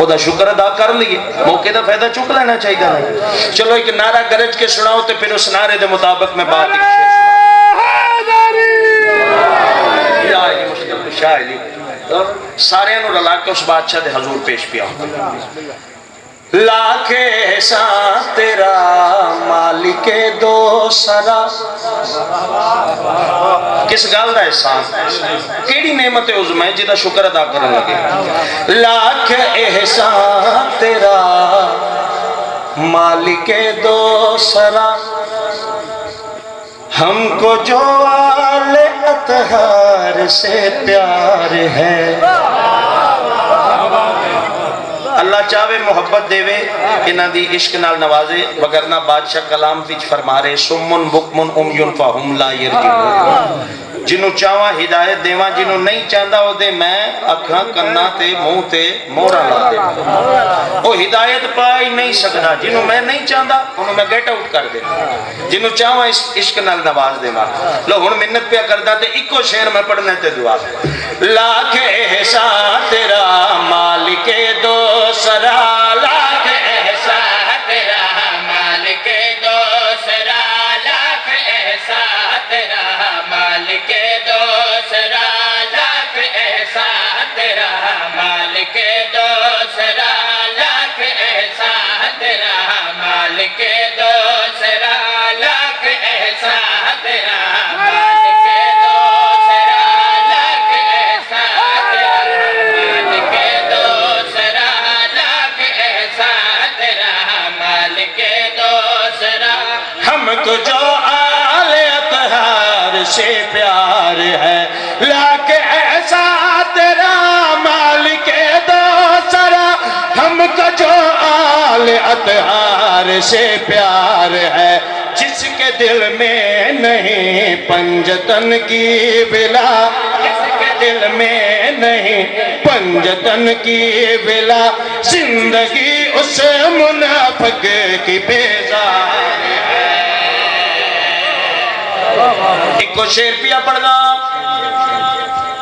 وہ دا شکر ادا کر لیے، موقع دا فائدہ چک لینا چاہیے نا۔ چلو ایک نعرہ گرج کے سناؤ تے پھر اس نعرے دے مطابق میں بات ایک شاعری سارے نو رلا کے اس بادشاہ دے حضور پیش پیا۔ لاکھ احسان تیرا مالک دو سرا، کس گل دا احسان، کیڑی نعمت عظیم ہے جدا شکر ادا کرن لگے۔ لاکھ احسان تیرا مالک دو سرا، ہم کو جو آل اطہار سے پیار ہے۔ اللہ چاہے محبت دے وے انہاں دی عشق نال نوازے، وگرنہ بادشاہ کلام وچ فرما رہے سمن بکمن امیون فہم لا یرجعون، جنوں چاہواں ہدایت دیواں، جنوں نہیں چاہندا او دے میں اکھاں کناں تے منہ تے مہراں لا دے۔ او ہدایت پا ہی نہیں سکدا، جنوں میں نہیں چاہندا انہوں میں گیٹ آؤٹ کر دے، جنوں چاہواں اس عشق نال نواز دیواں۔ لو ہن منت پیا کردا تے اکو شعر میں پڑھنا تے دعا۔ لاکھ احسان تیرا مالک دو سرا، لاکھ احسان تیرا مالک دو سرا، لاکھ احسان تیرا مالک دو سرا، لاکھ احسان تیرا مالک دو سرا، لاکھ احسان تیرا مالک دو سرا، لاکھ احسان تیرا مالک دو سرا، لاکھ احسان تیرا مالک دو سرا، لاکھ احسان تیرا مالک دو سرا۔ ہم کو جو آل اطہار سے پیار ہے، لاکھ احسان تیرا مالک دو سرا، ہم کو جو آل اطہار سے پیار ہے، جس کے دل میں نہیں پنجتن کی بلا، جس کے دل میں نہیں پنجتن کی بلا، زندگی اس منافق کی بیزار ہے۔ ایک کو شعر پیا پڑھنا،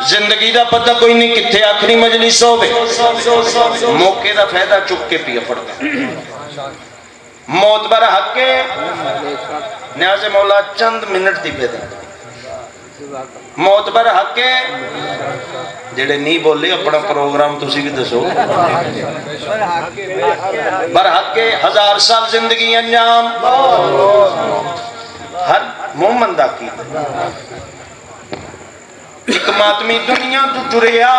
زندگی دا پتہ کوئی نہیں کتھے آخری مجلس ہوئے، موقع دا فائدہ چک کے پیا پڑھنا۔ موت بر حق کے نیاز مولا چند منٹ دی پیدا، موت بر حق کے جڑے نہیں بولے اپنا پروگرام تسی بھی دسو۔ بر حق کے 1000 سال زندگی انجام، ہر مومن دا کی ایک ماتمی دنیا تو ٹریا،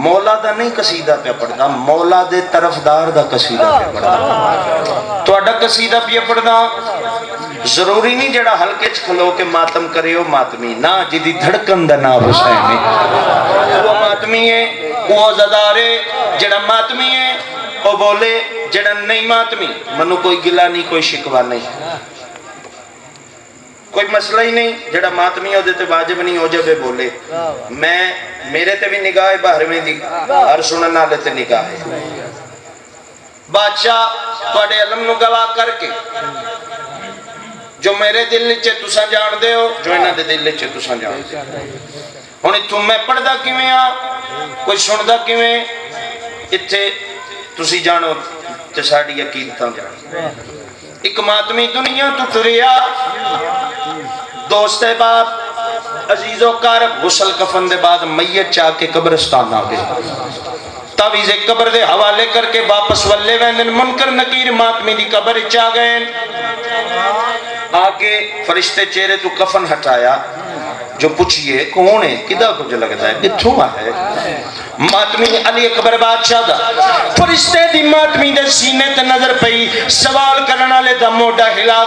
مولا دا نہیں قصیدہ پہ پڑھنا، مولا دے طرفدار دا قصیدہ پہ پڑھنا۔ تو اڈا قصیدہ پہ پڑھنا ضروری نہیں جڑا ہلکے کھلو کے ماتم کرے ہو ماتمی، نہ جدی دھڑکن دا نا حسین ہے وہ ماتمی ہے، وہ زدارے جڑا ماتمی ہے وہ بولے، جڑا نہیں ماتمی منو کوئی گلہ نہیں کوئی شکوہ نہیں، کوئی مسئلہ ہی نہیں، جڑا ماتمی ہو دیتے واجب نہیں ہو جبے بولے۔ میں میرے تے بھی نگاہ باہر میں دی، ہر سنن والے تے نگاہ ہے۔ بادشاہ تواڈے علم نو گواہ کر کے جو میرے دل وچ تساں جان دے ہو، جو انہاں دے دل وچ تساں جان دے ہن اتھوں میں پڑھدا کیویں آ، کوئی سندا کیویں، اتھے تسی جانو تے ساڈی عقیدتاں جان۔ ایک ماتمی دنیا تو ٹریا، دوست باپ عزیزو کار غسل کفن دے بعد میت چاہ کے قبرستان آگے، تعویذ قبر دے حوالے کر کے واپس ولے وینن، منکر نکیر ماتمی دی قبر چاہ گئے، آگے فرشتے چہرے تو کفن ہٹایا، جو پوچھئے کون ہے، کدھا کچھ لگتا ہے، کتھوں ہے ماتمی علی اکبر بادشاہ دا، فرشتے دی ماتمی دے سینے تے نظر پئی، سوال کرنا لے دا موڑا ہلا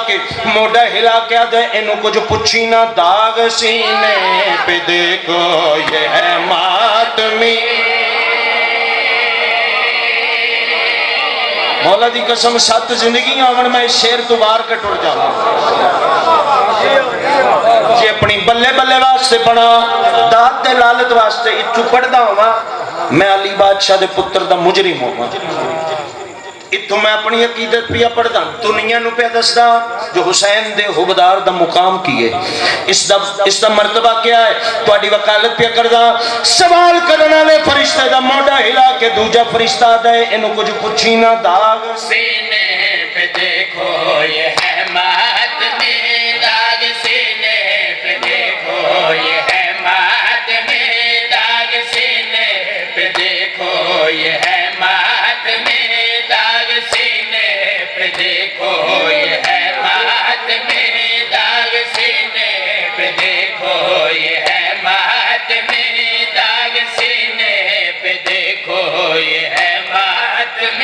کے آدھے انہوں کو جو پوچھی نہ، داغ سینے پہ دیکھو یہ ہے ماتمی۔ مولا دی قسم 7 زندگی آمن میں شیر تو بار کے ٹر جاؤں جی اپنی بلے بلے واسطے پڑھا، داد دے لالت واسطے اتھو پڑھ دا ہوا، میں علی بادشاہ دے پتر دا مجرم ہوا، اتوں میں اپنی عقیدت پیا پڑھدا دنیا نو پیا دسدا جو حسین دے حبدار دا مقام کی ہے، اس دا مرتبہ کیا ہے، تہاڈی وکالت پیا کردا۔ سوال کرن والے فرشتے دا موڈا ہلا کے دوجا فرشتہ دے اینو کچھ پوچھی نہ داغ سینے پہ دیکھو یہ ہے ماتم داغ، سینے پہ دیکھو یہ ہے ماتم داغ، سینے پہ دیکھو یہ ہے ماتم داغ، سینے پہ دیکھو یہ ہے ماتم داغ، سینے پہ دیکھو یہ ہے ماتم داغ، سینے پہ دیکھو یہ ہے ماتم،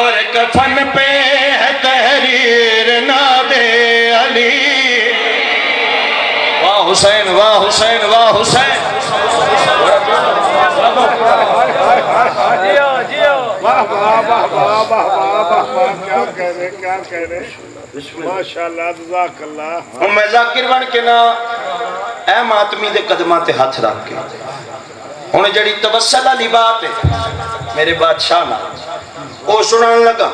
اور کفن پہ ہے تحریر ناد علی۔ واہ حسین واہ حسین واہ حسین، واہ واہ واہ واہ واہ واہ واہ، کیا کہہ رہے کیا کہہ رہے، ماشاءاللہ جزاک اللہ۔ میں ذاکر بن کے نا اے ماتمی دے قدماں تے ہاتھ رکھ کے ہن جڑی توسل والی بات ہے میرے بادشاہ نا او سنان لگا۔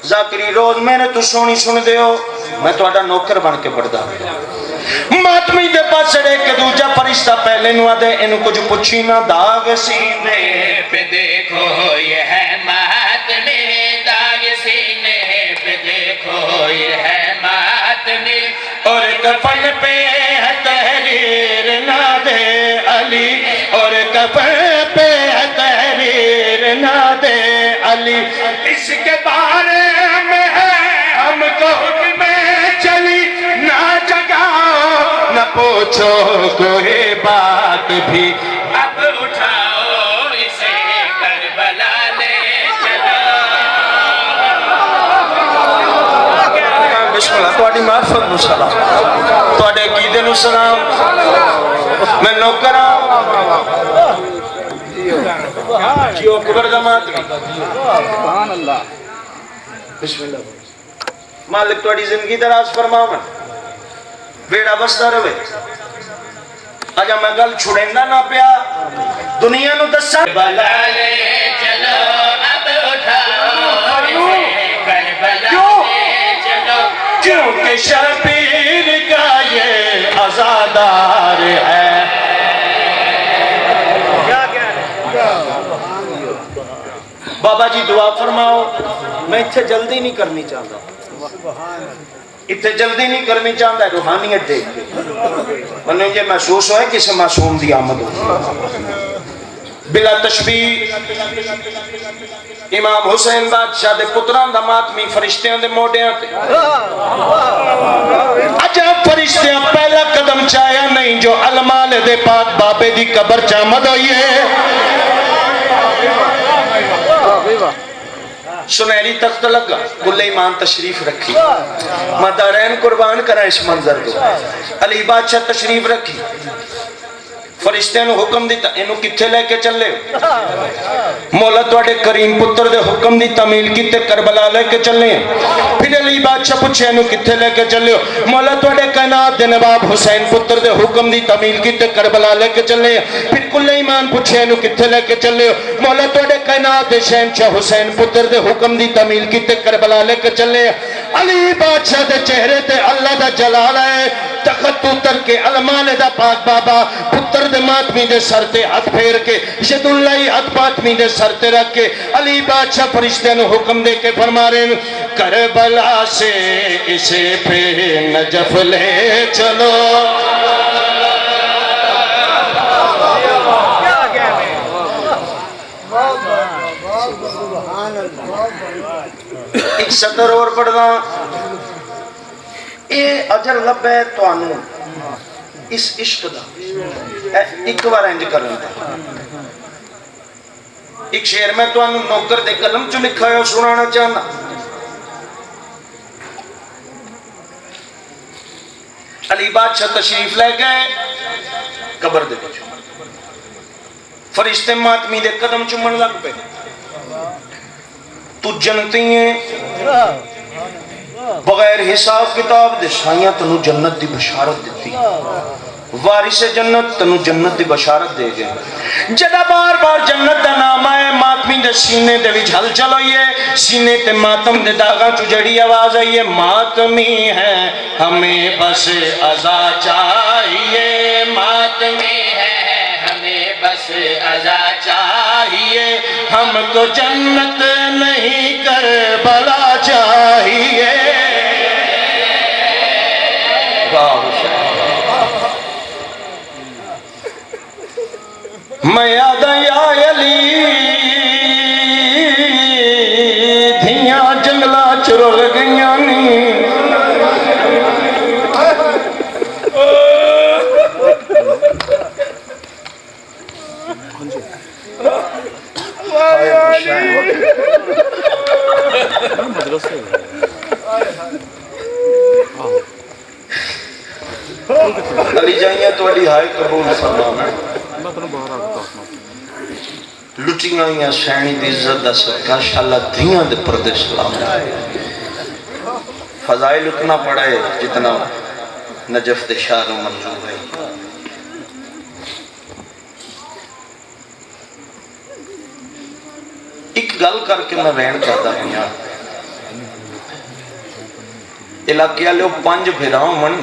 ذاکری روز میرے تو سونی سن دیو، میں تہاڈا نوکر بن کے پڑھدا۔ ماتمی دے پاس چڑھے کہ دوجا فرشتہ پہلے نو آدے اینو کچھ پوچھی نہ داغ، سینے پہ دیکھو یہ ہے ماتم داغ، سینے پہ دیکھو یہ ہے ماتم، اور کفن پہ ہے تحریر ناد علی، اور کفن پہ ہے تحریر ناد علی۔ اس کے بارے میں ہے ہم کو حکم چلی، نہ جگاؤ نہ پوچھو کوئی بات بھی، اب اٹھاؤ اسے کربلا لے چلو۔ بسم اللہ، تہاڈی معرفت نو سلام، تہاڈے عقیدے نو سلام، میں نوکر ہاں جیو اکبر دا ماتمی۔ سبحان اللہ۔ بسم اللہ، مالک تہاڈی زندگی دراز فرماون، بیڑا بسدا رہے۔ اجا میں گل چھڑیندا نہ پیا، دنیا نو دساں کربلا لے چلو، اب اٹھاؤ اسے کربلا لے چلو، کیونکہ شبیر کا یہ عزادار ہے۔ بابا جی دعا فرماؤ، میں اتھے جلدی نہیں کرنی چاہتا، اتھے جلدی نہیں کرنی چاہتا، روحانیت دیکھ کے منو یہ محسوس ہوئے کسی معصوم دی آمد ہو بلا تشبیہ۔ امام حسین بادشاہ دے پتران دا ماتمی فرشتیاں دے موڑیاں تے عجب فرشتیاں پہلا قدم چایا نہیں جو علمال دے پاک بابے دی قبر چامد ہوئی ہے۔ سنہری تخت لگا، کل ایمان تشریف رکھی، مدارین قربان کرا اس منظر کو، علی بادشاہ تشریف رکھی، فرشتے نے حکم دیتا انہوں کتھے لے کے چلے ہو؟ مولا تواڈے کریم پتر دے حکم دی تعمیل کیتے کربلا لے کے چلے ہیں۔ پھر علی بادشاہ پوچھے انہوں کتھے لے کے چلے ہو؟ مولا تواڈے کائنات دے نواب حسین پتر دے حکم دی تعمیل کیتے کربلا لے کے چلے ہیں۔ پھر کل ایمان پوچھے انہوں کتھے لے کے چلے ہو؟ مولا تواڈے کائنات دے شہنشاہ حسین پتر دے حکم دی تعمیل کیتے کربلا لے کے چلے ہیں۔ علی بادشاہ دے چہرے تے اللہ دا جلال ہے، تخت اتر کے علمان دا پاک بابا پتر دے ماتمی دے سر تے ہاتھ پھیر کے ید اللہ ہاتھ ماتمی دے سر تے رکھ کے علی بادشاہ فرشتے نے حکم دے کے فرما رہے ہیں کربلا سے اسے پہ نجف لے چلو۔ ایک سطر اور پڑھنا، اے اجر لبے تو آنو اس عشق دا ایک بار انج کرنا تھا۔ ایک شعر میں تو انہوں نوکر دے قلم چو لکھا ہے سنانا چاہنا۔ علی بادشاہ تشریف لے گئے قبر دے بچو، فرشتے ماتمی دے قدم چومن لگ پہ، تو جنتی ہیں بغیر حساب کتاب دے سائیاں تنو جنت دی بشارت دیتی، وارث جنت تنو جنت دی بشارت دے گئے۔ جدہ بار بار جنت دا نام آئے ماتمی پی دے سینے دے وچ ہل چلوئیے سینے تے ماتم دے داغاں چ جڑی آواز آئیے ماتمی ہے ہمیں بس عزا چاہیے ماتمی ہے ہمیں بس عزا چاہیے ہم کو جنت نہیں کربلا چاہیے میں یاد یا علی دھیاں جنگلہ چرول گئیاں نہیں علی جائیاں تو علی ہائے قبول فرمانا لٹیاں یا سینی دی عزت دا صدقہ شاءاللہ دھیاں دے پردے سلام فضائل اتنا پڑھے جتنا نجف دے شاہ منظور ہے ایک گل کر کے میں وین کرتا ہوں علاقے والے پانچ بھیراؤں من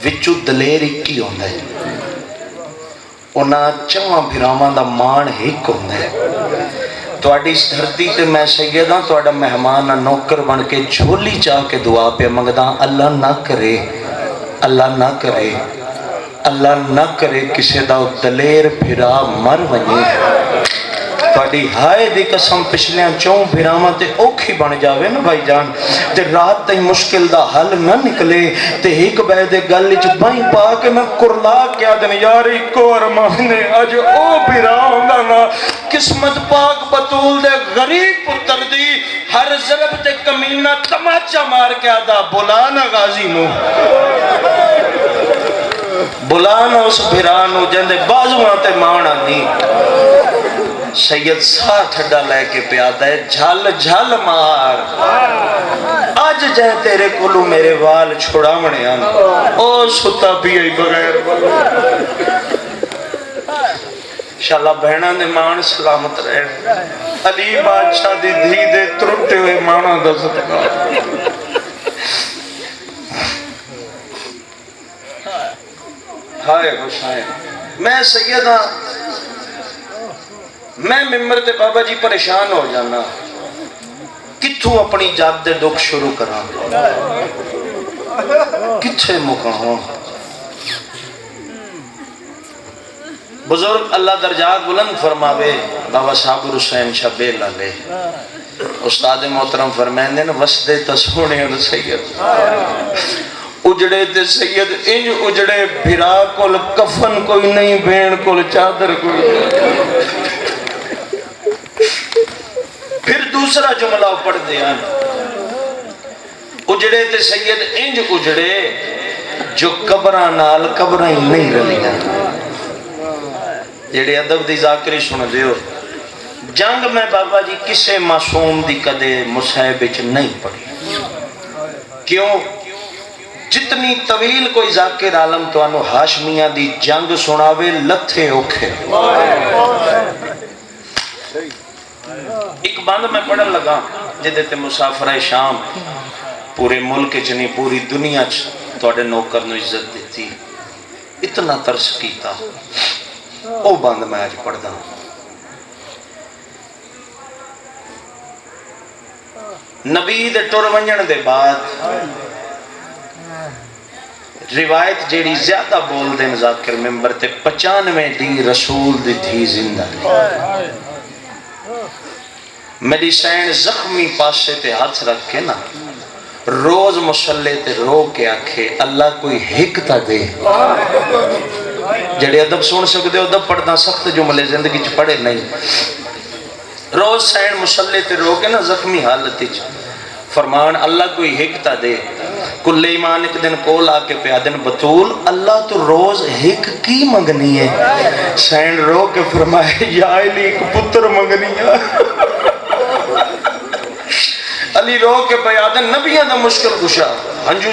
وچو دلیر ایک ہی ہوندہ ہے انہاں چواں بھیراواں دا مان ایک ہوندہ ہے تو اڈی اس دھرتی تے میں سیداں تو اڈا مہمان نوکر بن کے جھولی چاہ کے دعا پہ منگداں اللہ نہ کرے کسے دا دلیر بھیرا مر ونجے تھوڑی ہائے دی قسم پچھلیاں چون بھیراواں تے اوکھی بن جاوے نا بھائی جان تے رات تے مشکل دا حل نہ نکلے تے ایک بے دے گل چ بائیں پا کے میں کرلا کیا دن یار ایکو ارمانے اج او بھیراواں دا نا قسمت پاک بطول دے غریب پتر دی ہر ضرب تے کمینہ تماچا مار کے آدھا بلانا غازی نو بلانا اس بھیرانو جندے بازوان تے مانا نہیں سید ساتھ ڈا لے کے پیادا ہے جھل جھل مار آج جائے تیرے کلو میرے وال چھوڑا منے آن او ستا بھی آئی بغیر انشاءاللہ بہنہ نے مان سلامت رہے علی بادشاہ دی دھی دے ترٹے ہوئے مانا دا صدقہ ہائے حسین میں سیدہ میں ممبر تے بابا جی پریشان ہو جانا کتھوں اپنی جات دے دکھ شروع کرا کتھے مکاں بزرگ اللہ درجات بلند فرماوے بابا صاحب حسین شبیل لے استاد محترم فرمائیں نے وسدے تسونے اور سید اجڑے تے سید انج اجڑے بھرا کول کفن کوئی نہیں بین کول چادر کوئی نہیں پھر دوسرا جملہ پڑھ دیا اجڑے تے سید انج اجڑے جو قبران نال قبران ہی نہیں رلیاں جڑے ادب دی ذاکری سن دیو جنگ میں بابا جی کسے معصوم دی کدے مصحب وچ نہیں پڑھی کیوں جتنی طویل کوئی ذاکر عالم تو انو ہاشمیہ دی جنگ سناوے لتھے اوکھے ایک بند میں پڑھن لگا جدے تے مسافرہ شام پورے ملک چنی پوری دنیا چ توڑے نوکر نو عزت دیتی اتنا ترس کیتا او بند میں آج پڑھ دا نبی دے ٹور ونجن دے بعد روایت جیڑی زیادہ بول دیں ذاکر ممبر تے 95 دی رسول دی تھی زندہ میری سین زخمی پاسے تے ہاتھ رکھ کے نا روز مسلے تے رو کے آکھے اللہ کوئی حکتا دے جڑے ادب سن سکتے ادب پڑھنا سخت جملے زندگی چ پڑھے نہیں روز سین مسلے تے رو کے نا زخمی حالت چ فرمان اللہ کوئی حکتا دے کل ایمان ایک دن کول آکے پیادن بطول اللہ تو روز ہک کی منگنی ہے سین رو کے فرمائے یا علی ایک پتر منگنی ہے علی رو کے پیادن نبیاں دا مشکل کشا ہنجو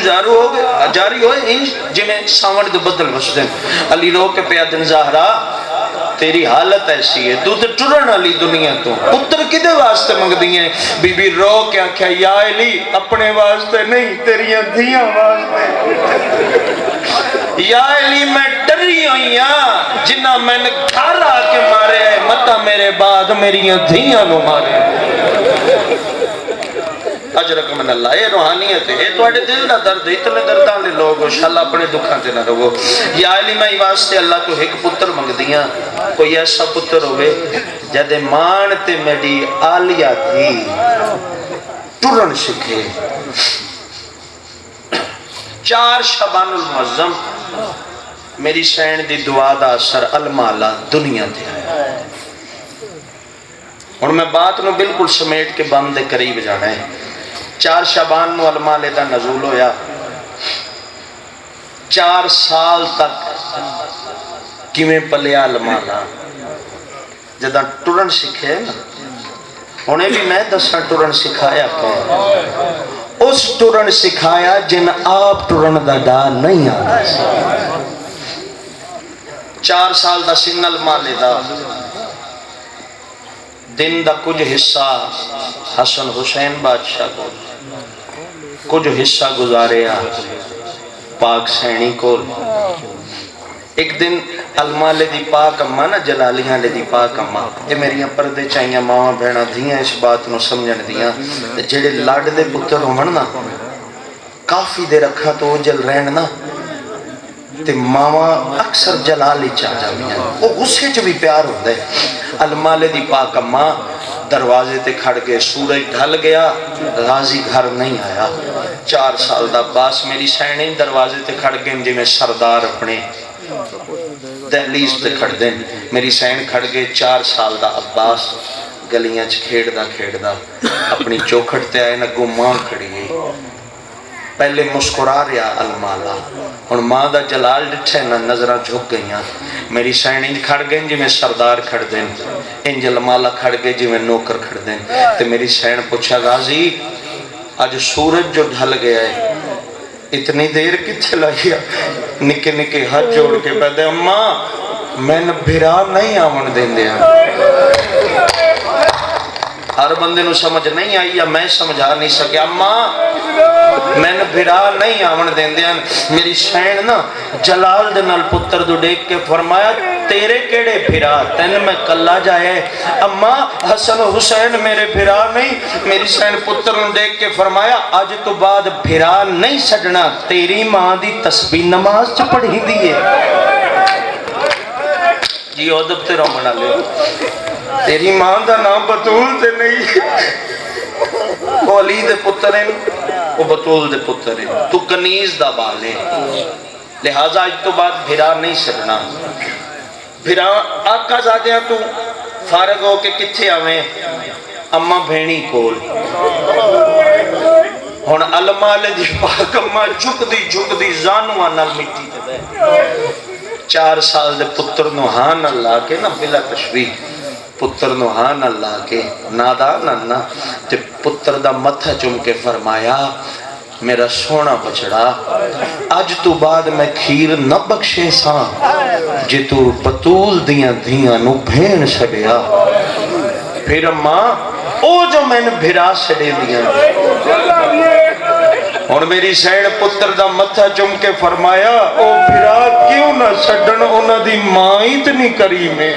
جاری ہوئے انج جنہیں ساون دے بدل وسدے علی رو کے پیادن زہرا تیری حالت ایسی ہے تو تے ٹرن علی دنیا تو پتر کدے واسطے منگ دیئے بی بی رو کے آکھیا یا علی اپنے واسطے نہیں تیریاں دھیاں واسطے یا علی میں ڈری ہوئی ہاں جنہ میں نے گھر آ کے مارے متا میرے بعد میریاں دھیاں نو مارے اجرک من اللہ یہ روحانیت ہے یہ تو اٹھے دل دا درد اتنے دردان لے لوگ انشاءاللہ اپنے دکھاں تے نہ رہو یا علی میں واسطے اللہ تو ایک پتر منگ دیاں کوئی ایسا پتر ہوئے جدے مان تے میری آلیہ تھی ٹرن سکھے 4 شعبان المعظم میری سین دی دعا دا اثر المالا دنیا تے آیا اور میں بات نو بالکل سمیٹ کے بند دے قریب جانا ہے 4 شعبان نو المالے دا نزول ہویا 4 سال تک کیویں پلیا المالا جدہ ٹرن سکھے نا انہیں بھی میں 10 ٹرن سکھایا کہ اس ٹرن سکھایا جن آپ ٹرن دا ڈا نہیں آتا 4 سال دا سنگل مالے دا دن دا کچھ حصہ حسن حسین بادشاہ کو کچھ حصہ گزاریا پاک سینی کو ایک دن المالے دی پاک اممہ نا جلالیاں لے دی پاک اممہ یہ میریاں پردے چاہیاں ماں بہنہ دیاں اس بات نو سمجھن دیاں جڑے لاڑ دے پتر ہومن نا کافی دے رکھا تو وہ جل رہن نا تے ماما اکثر جلالی چاہ جاویاں وہ غصے چ بھی پیار ہوتا ہے المالے دی پاک اماں دروازے تے کھڑ گئے سورج ڈھل گیا غازی گھر نہیں آیا 4 سال دا عباس میری سینی دروازے تے کھڑ گئے جی میں سردار اپنے دہلیز تے کھڑ دیں میری سین کھڑ گئے 4 سال دا عباس گلیاں چ کھیڑ دا اپنی چوکھٹ تے آئے نا گمان کھڑی گئی پہلے مسکرا رہا المالا اور ماں دا جلال ڈٹھے نا نظرہ جھک گئیاں میری سین انج کھڑ گئیں جی میں سردار کھڑ دیں انج المالا کھڑ گئے جی میں نوکر کھڑ دیں تو میری سین پوچھا غازی آج سورج جو ڈھل گیا ہے اتنی دیر کتھے لگیا نکے نکے ہاتھ جوڑ کے پہدے اماں میں نے بھرا نہیں آمن دیں دیا ہر بندے نو سمجھ نہیں آئی یا میں سمجھا نہیں سکیا اماں میں نے بھرا نہیں آمن دیں دیا میری سین نا جلال دنال پتر دو دیکھ کے فرمایا تیرے کیڑے بھرا تین میں کلا جائے اماں حسن و حسین میرے بھرا نہیں میری سین پتر نو دیکھ کے فرمایا آج تو بعد بھرا نہیں سجنا تیری ماں دی تسبیح نماز چ پڑھی دیئے جی عدب تے رو منا لے تیری ماں دا نام بطول تے نہیں وہ علی دے پتر ہیں وہ بطول دے پتر ہیں تو کنیز دا بالے لہذا اج تو بعد بھرا نہیں سکنا بھرا آقا زادیاں تو فارغ ہو کے کتھے آویں اممہ بھینی کول ہون علمالے دی پاک اممہ جھک دی زانوہ نال مٹی تے بے 4 سال دے پتر نو ہان اللہ کے نا بلا تشبیح پتر نو ہان اللہ کے نادا نانا تے پتر دا متھا چم کے فرمایا میرا سونا بچڑا آج تو بعد میں کھیر نہ بخشے ساں جے تو بطول دیاں دیاں نو بھین سڑیا پھر ماں او جو میں نے بھرا سڑے دیاں اور میری سین پتر دا متھا چم کے فرمایا او بھرا کیوں نہ سڑن انہ دی ماں اتنی کریم ہے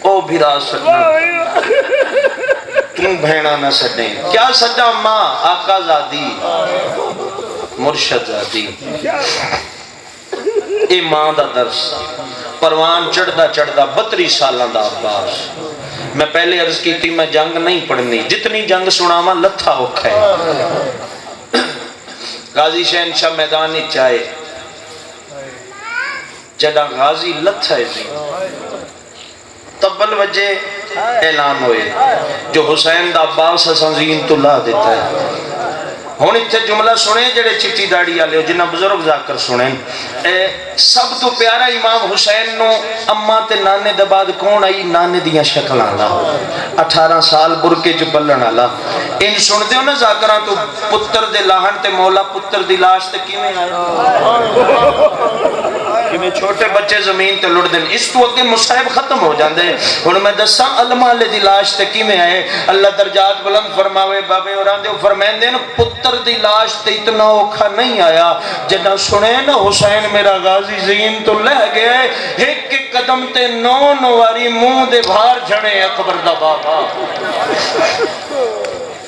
او بھرا سڑنا کیوں بھینا نہ سڑیں کیا سڑا ماں آقا زادی مرشد زادی اے ماں دا درس پروان چڑھدا 32 سالاں دا عباس میں پہلے عرض کی تھی میں جنگ نہیں پڑھنی جتنی جنگ سناواں لتھا ہوکھا ہے غازی شہنشاہ میدانی چاہے جدہ غازی لتھا ہے تبل وجہ اعلان ہوئے جو حسین دا عباس حسن زین تو لا دیتا ہے ہوں اتنے جملہ سنے جڑے چٹی داڑی والے جنہ بزرگ ذاکر سنے سب تو پیارا امام حسین نو اما تے نانے دے بعد کون آئی نانے دیاں شکلاں والا 18 سال برکے چ پلن والا ان سنتے ہو نا ذاکراں تو پتر دے لاہن تے مولا پتر دی لاش تے کیویں آئے کیویں چھوٹے بچے زمین تے لڑ دین اس تو اگے مصائب ختم ہو جاندے ہن میں دساں علماء دی لاش تے کیویں آئے اللہ درجات بلند فرماوے بابے اوراں دے فرمائندے ن پتر دی لاش تے اتنا اوکھا نہیں آیا جدوں سنے نا حسین میرا غازی زین تو لہ گیا ایک ایک قدم تے 9 واری منہ دے بھار جھڑے اکبر دا بابا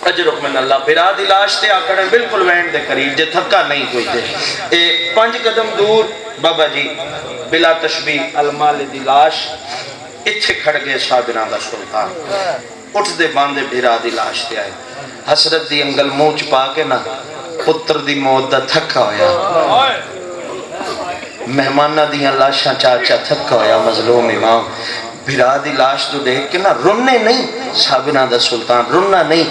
اجرک من اللہ پھرا دی لاش تے آکڑے بالکل وین دے قریب جے تھکا نہیں کوئی دے 5 قدم دور بابا جی بلا تشبیہ المال دی لاش اتھے کھڑ گئے صابران دا سلطان اٹھ دے باندے بھرا دی لاش تے آئے حسرت دی انگل موچ پا کے نا پتر دی موت دا تھکا ہویا مہمانہ دیاں لاشاں چاچا تھکا ہویا مظلوم امام بھرا دی لاش تو دیکھ کے نا رننے نہیں صابرہ دا سلطان رننا نہیں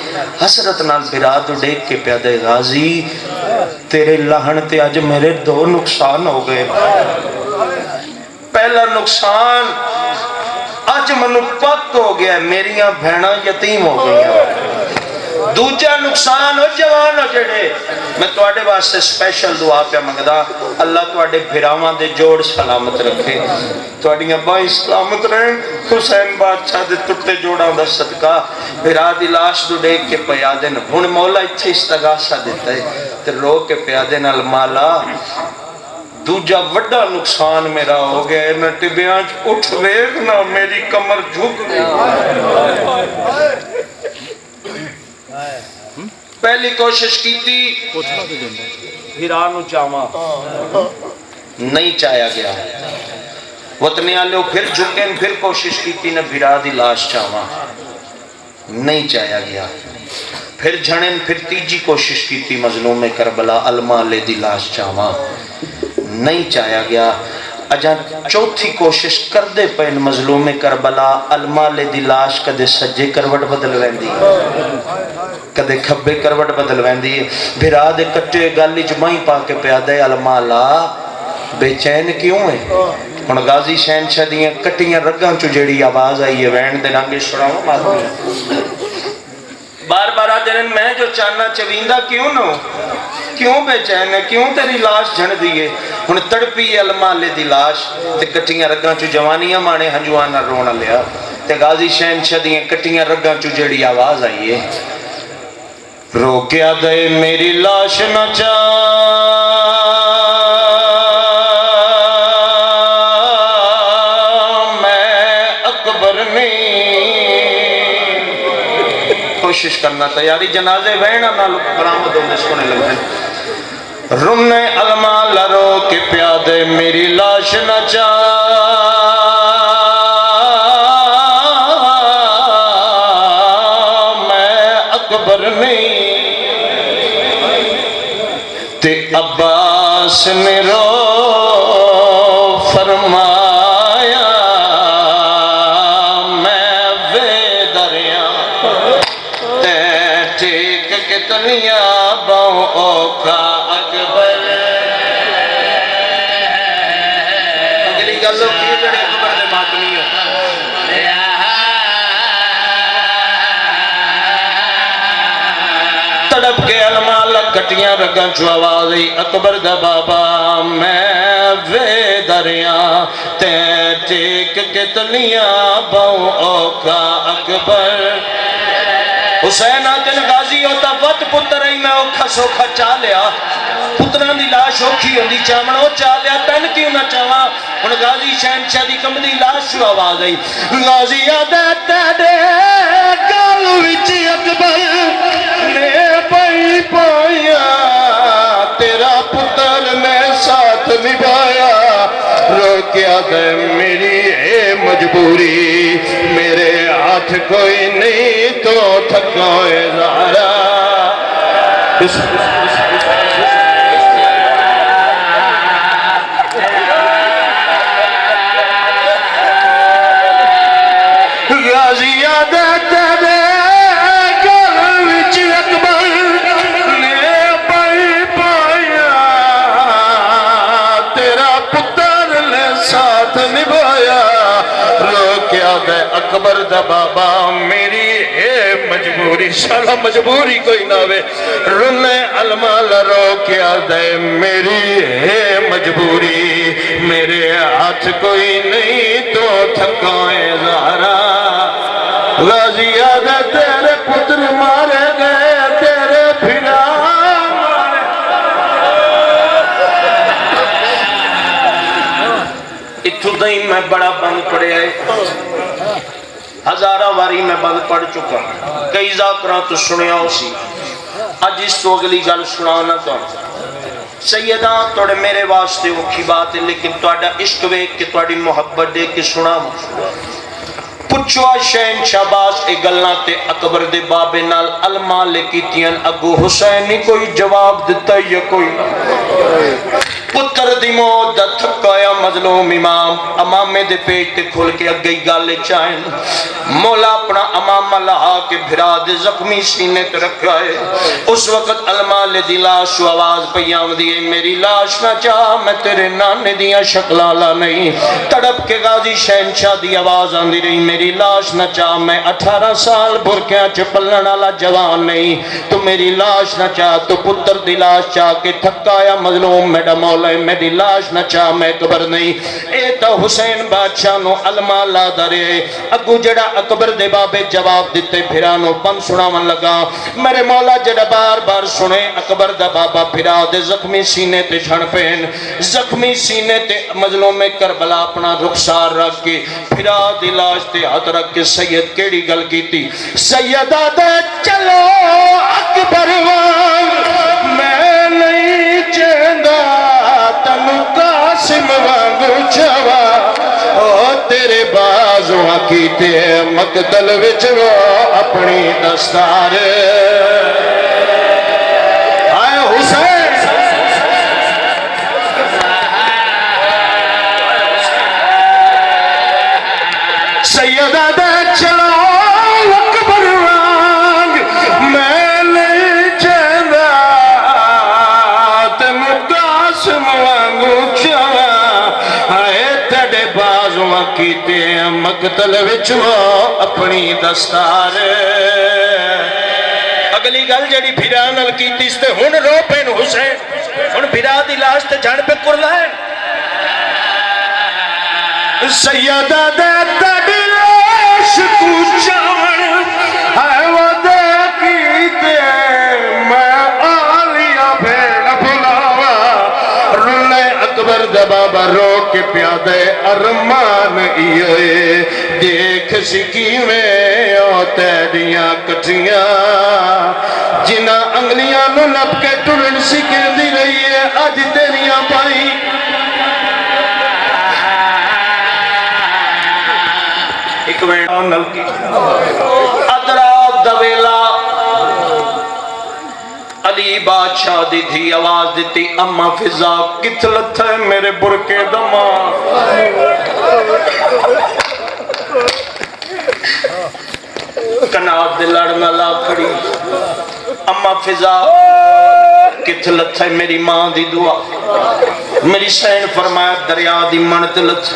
حسرت نال بھرا تو دیکھ کے پیادے غازی تیرے لہن تے آج میرے 2 نقصان ہو گئے پہلا نقصان آج منو پک ہو گیا میریاں بھینا یتیم ہو گئی دوجا نقصان ہو جوان ہو جڑے میں توڑے واسطے سپیشل دعا پہ مگدہ اللہ توڑے بھراوان دے جوڑ سلامت رکھے توڑیاں بائی سلامت رہیں حسین بادشاہ دے ٹوٹے جوڑاں دا صدقہ بھرا دی لاش دو دیکھ کے پیادن ہن مولا اتھے استغاثہ دیتا ہے تے رو کے پیادن المالا دوجا وڈا نقصان میرا ہو گیا نہ ٹبیانچ اٹھ ویگ نہ میری کمر جھک گئی پہلی کوشش کی تھی بھیرانو چاہواں نہیں چاہیا گیا وطنی آلے پھر جھکیں پھر کوشش کی تھی نہ بھیرا دی لاش چاہواں نہیں چاہیا گیا پھر جھڑیں پھر تیجی کوشش کی تھی مظلوم کربلا المال دی لاش چاہواں نہیں چاہیا گیا اجاں چوتھی کوشش کر دے پہن مظلوم کربلا المال دی لاش کدے سجے کروٹ بدل ویندی کدے کھبے کروٹ بدل ویندی بھرا دے کٹے گالی جمائی پا کے پیادے المالا بے چین کیوں ہے ہن غازی شہنشاہ دیاں کٹیاں رگاں چو جڑی آواز آئی ہے وین دے رنگے چھڑاؤں ماتوں بار بار آدھرن میں جو چاننا چویندہ کیوں نو کیوں بے چین ہے کیوں تیری لاش جھڑ دیئے ہن تڑپی المالے دی لاش تے کٹیاں رگاں چو جوانیاں مانے ہنجوانا رونا لیا تے غازی شہنشاہ دیاں کٹیاں رگاں چو جڑی آواز آئی ہے رو کیا دے میری لاش نہ میں اکبر نہیں کوشش کرنا تیاری جنازے وینا نہ برآمد ہونے سونے لگے رنے المال رو کے پیادے میری لاش نہ میں اکبر نہیں تے عباس نے رو فرمایا میں وے دریا تے ٹھیک کتنیاں باؤں اوکھا اکبر اگلی گلوں کی جڑے اکبر دے ماتمی ہو تڑپ کے المال کٹیاں رگاں چو آواز اکبر دا بابا میں وے دریا تے ٹیک کے تلیاں باؤں اوکھا اکبر حسین آتن غازی ہوتا وقت پتر ہی میں اوکھا سوکھا چاہ لیا پتران دی لاش اوکھی ہوندی چامنو چاہ لیا تن کیوں نہ چاہاں ان غازی شہنشاہ دی کم دی لاش شو آواز آئی غازی آدھت دے گال وچی اکبر نے پائی پایا تیرا پتر نے ساتھ نبھایا روکیا دے میری اے مجبوری میرے ہاتھ کوئی نہیں تو تھکوئے زہرا غازی عادت دے گل وچ اکبر نے دا بابا میری ہے مجبوری سالا مجبوری کوئی نہ وے رونے المال رو کیا دے میری ہے مجبوری میرے ہاتھ کوئی نہیں تو تھکائے زہرا غازی آدھا تیرے پتر مارے گئے تیرے بھیڑا مارے اتھو دیں میں بڑا بند پڑے آئے ہزارہ واری میں بند پڑ چکا کئی ذاکران تو سنیا ہو سی آج اس تو اگلی گل سنانا تو سیدہ توڑے میرے واسطے اوکھی بات ہے لیکن توڑا عشق ویک کہ توڑی محبت دے کے سنا پچھوا شہن شہباز اگلنا تے اکبر دے بابے نال المال کی تین اگو حسینی کوئی جواب دیتا یا کوئی پتر دی موت دا تھکایا مظلوم امام امامے دے پیٹ تے کھل کے اگئی گالے چاہیں مولا اپنا امامہ لہا کے بھرا دے زخمی سینے تے رکھا ہے اس وقت المال دی لاش و آواز پیام دیئے میری لاش نہ چاہ میں تیرے نانے دیا شکلالا نہیں تڑپ کے غازی شہنشاہ دی آواز آندی رہی میری لاش نہ چاہ میں 18 سال برکیاں چپلن والا جوان نہیں تو میری لاش نہ چاہ تو پتر دی لاش چاہ کے تھکایا مظلوم میڈا مولا میری لاش نہ چاہ میں قبر نہیں اے تا حسین بادشاہ نو المال دارے اگو جڑا اکبر دے بابے جواب دیتے پھرانو پن سنا من لگا میرے مولا جڑا بار بار سنے اکبر دا بابا پھرا دے زخمی سینے تے جھن پین زخمی سینے تے مظلوم کربلا اپنا رخسار رکھ کے پھرا دی لاش تے ہاتھ رکھ کے سید کیڑی گل کی تھی سیدہ دے چلو اکبر وانگ میں نہیں چہندہ تن قاسم وانگو چوا او تیرے بازوہاں کیتے مقتل وچ وہ اپنی دستار آئے حسین سیدہ دے چلو اکبر وانگ میں نہیں چہندہ تن قاسم وانگو چوا آئے تیرے بازوہاں کیتے مقتل وچ وہ اپنی دستار اگلی گل جڑی بھیرا نال کیتی اس تے ہن رو پین حسین ہن بھیرا دی لاش تے جھڑ پہ کرلا ہے سیدہ دے تڑی لاش کو چاون ہے وہ دے کیتے میں آلیا بھیڑ بھلاوا رلے اکبر دے بابا رو کے پیادے ارمان ایوئے دیکھ سکی میں او تیڑیاں کٹیاں جنہ انگلیاں نو لپ کے ٹرن سکے دی رہی ہے آج تیریاں پائی ایک ویڑا نلکی ادرا دویلا علی بادشاہ دی تھی آواز دیتی اما فضا کتلت ہے میرے برکے دماغ کناب دے لڑنا لا کھڑی اما فضا کتلت ہے میری ماں دی دعا میری سین فرمایا دریا دی منتلت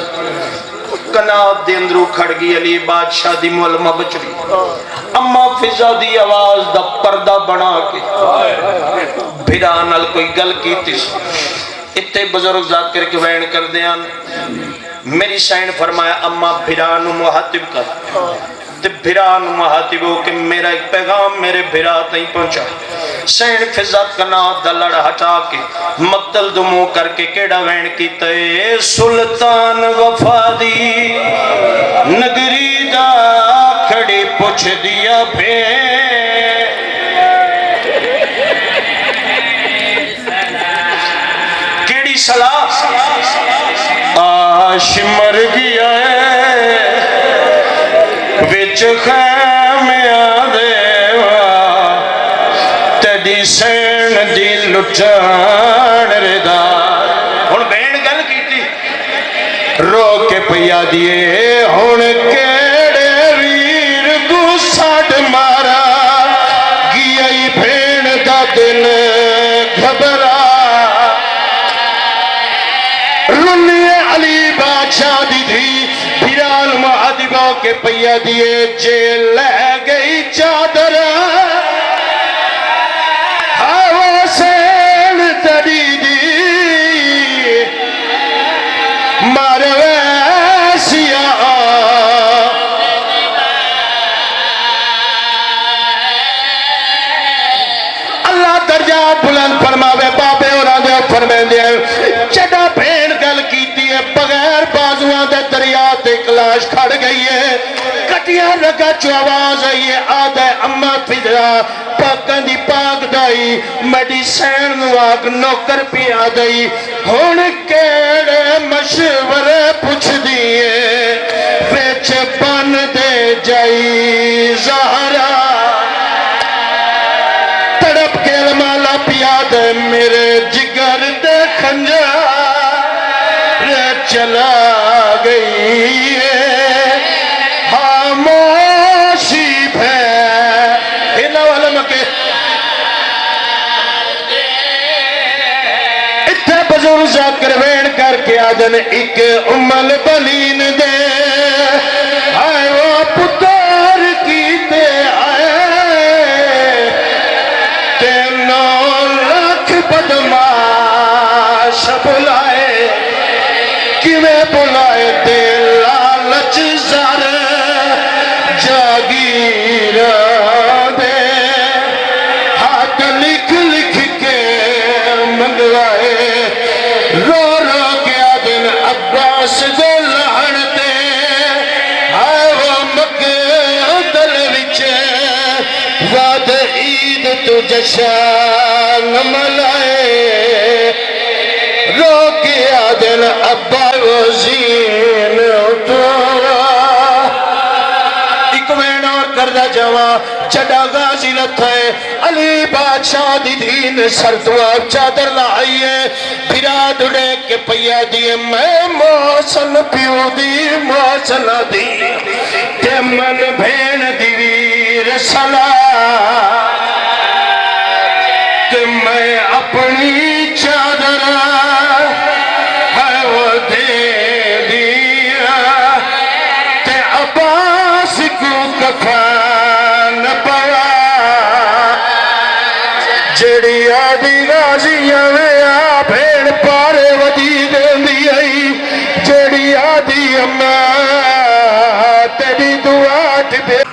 کناب دے اندرو کھڑ گئی علی بادشاہ دی مولمہ بچڑی اما فضا دی آواز دا پردہ بنا کے بھیرا نال کوئی گل کی تیس اتے بزرگ ذاکر کے وین کر دیان میری سین فرمایا اما بھیرا نو محاتب کر تے بھیرا نو محاتب ہو کہ میرا ایک پیغام میرے بھیرا تائیں پہنچا سین فضا کناب دا لڑ ہٹا کے مقتل دمو کر کے کیڑا وین کی تے سلطان وفادی نگری دا کھڑی پوچھ دیا پھے کیڑی صلاح آش مر گیا ہے وچ خیمیاں دیوا تیڈی سین دی لٹان ردار ہن بین گل کیتی رو کے پیا دیے ہن کیڑے ویر کو ساڈ مارا گئی بھین دا دل گھبرا رنی علی بادشاہ دی تھی بھیرال معادبوں کے کے پیا دیے جے لے گئی چادر ہوا سین تڑی دی مرویسیا اللہ درجات بلند فرماوے بابے اور آدھے فرمائیں دے چڑا بھین گل کیتی ہے بغیر بازوان دے دریا تے کلاش کھڑ گئی ہے کٹیاں رگا چو آواز آئی ہے آدھے اممہ فضرا پاکاں دی پاک دائی میڈی سین نواک نوکر پی آدھائی ہون کیڑے مشورے پوچھ دیئے ویچ بن دے جائی زہرا تڑپ کے مالا پیا دے میرے جگر دے کھنجا چلا گئی ہے خاموشی پھے ہیلا والا مکے اتھے بزرگ ذکر وین کر کے آدن ایک امال بلین دے آئے وہ پتار کیتے آئے تے 9 لاکھ بدماش بلائے کیویں بلائے تے لالچ زر جاگیر دے ہاتھ لکھ لکھ کے منگوائے رو رو کے آدن عباس دے لہنتے آئے وہ مکہ دل وچے وعد عید تو جشن ملائے رو کے آدن ابا وزین اتورا ایک وین اور کردہ جوان چڑا غازی لتھائے علی بادشاہ دی دین سردواب چادر لائیے پھرا دڑے کے پیا دیئے میں موسن پیو دی موسن دی تے من بھین دی ویر سلام کہ میں اپنی چادر ہے وہ دے دیا تے عباس کو کفان پوا جڑی آدھی غازیاں میں آ بھیڑ پارے ودی دین دی آئی جڑی آدھی اماں تیری دعا ٹھے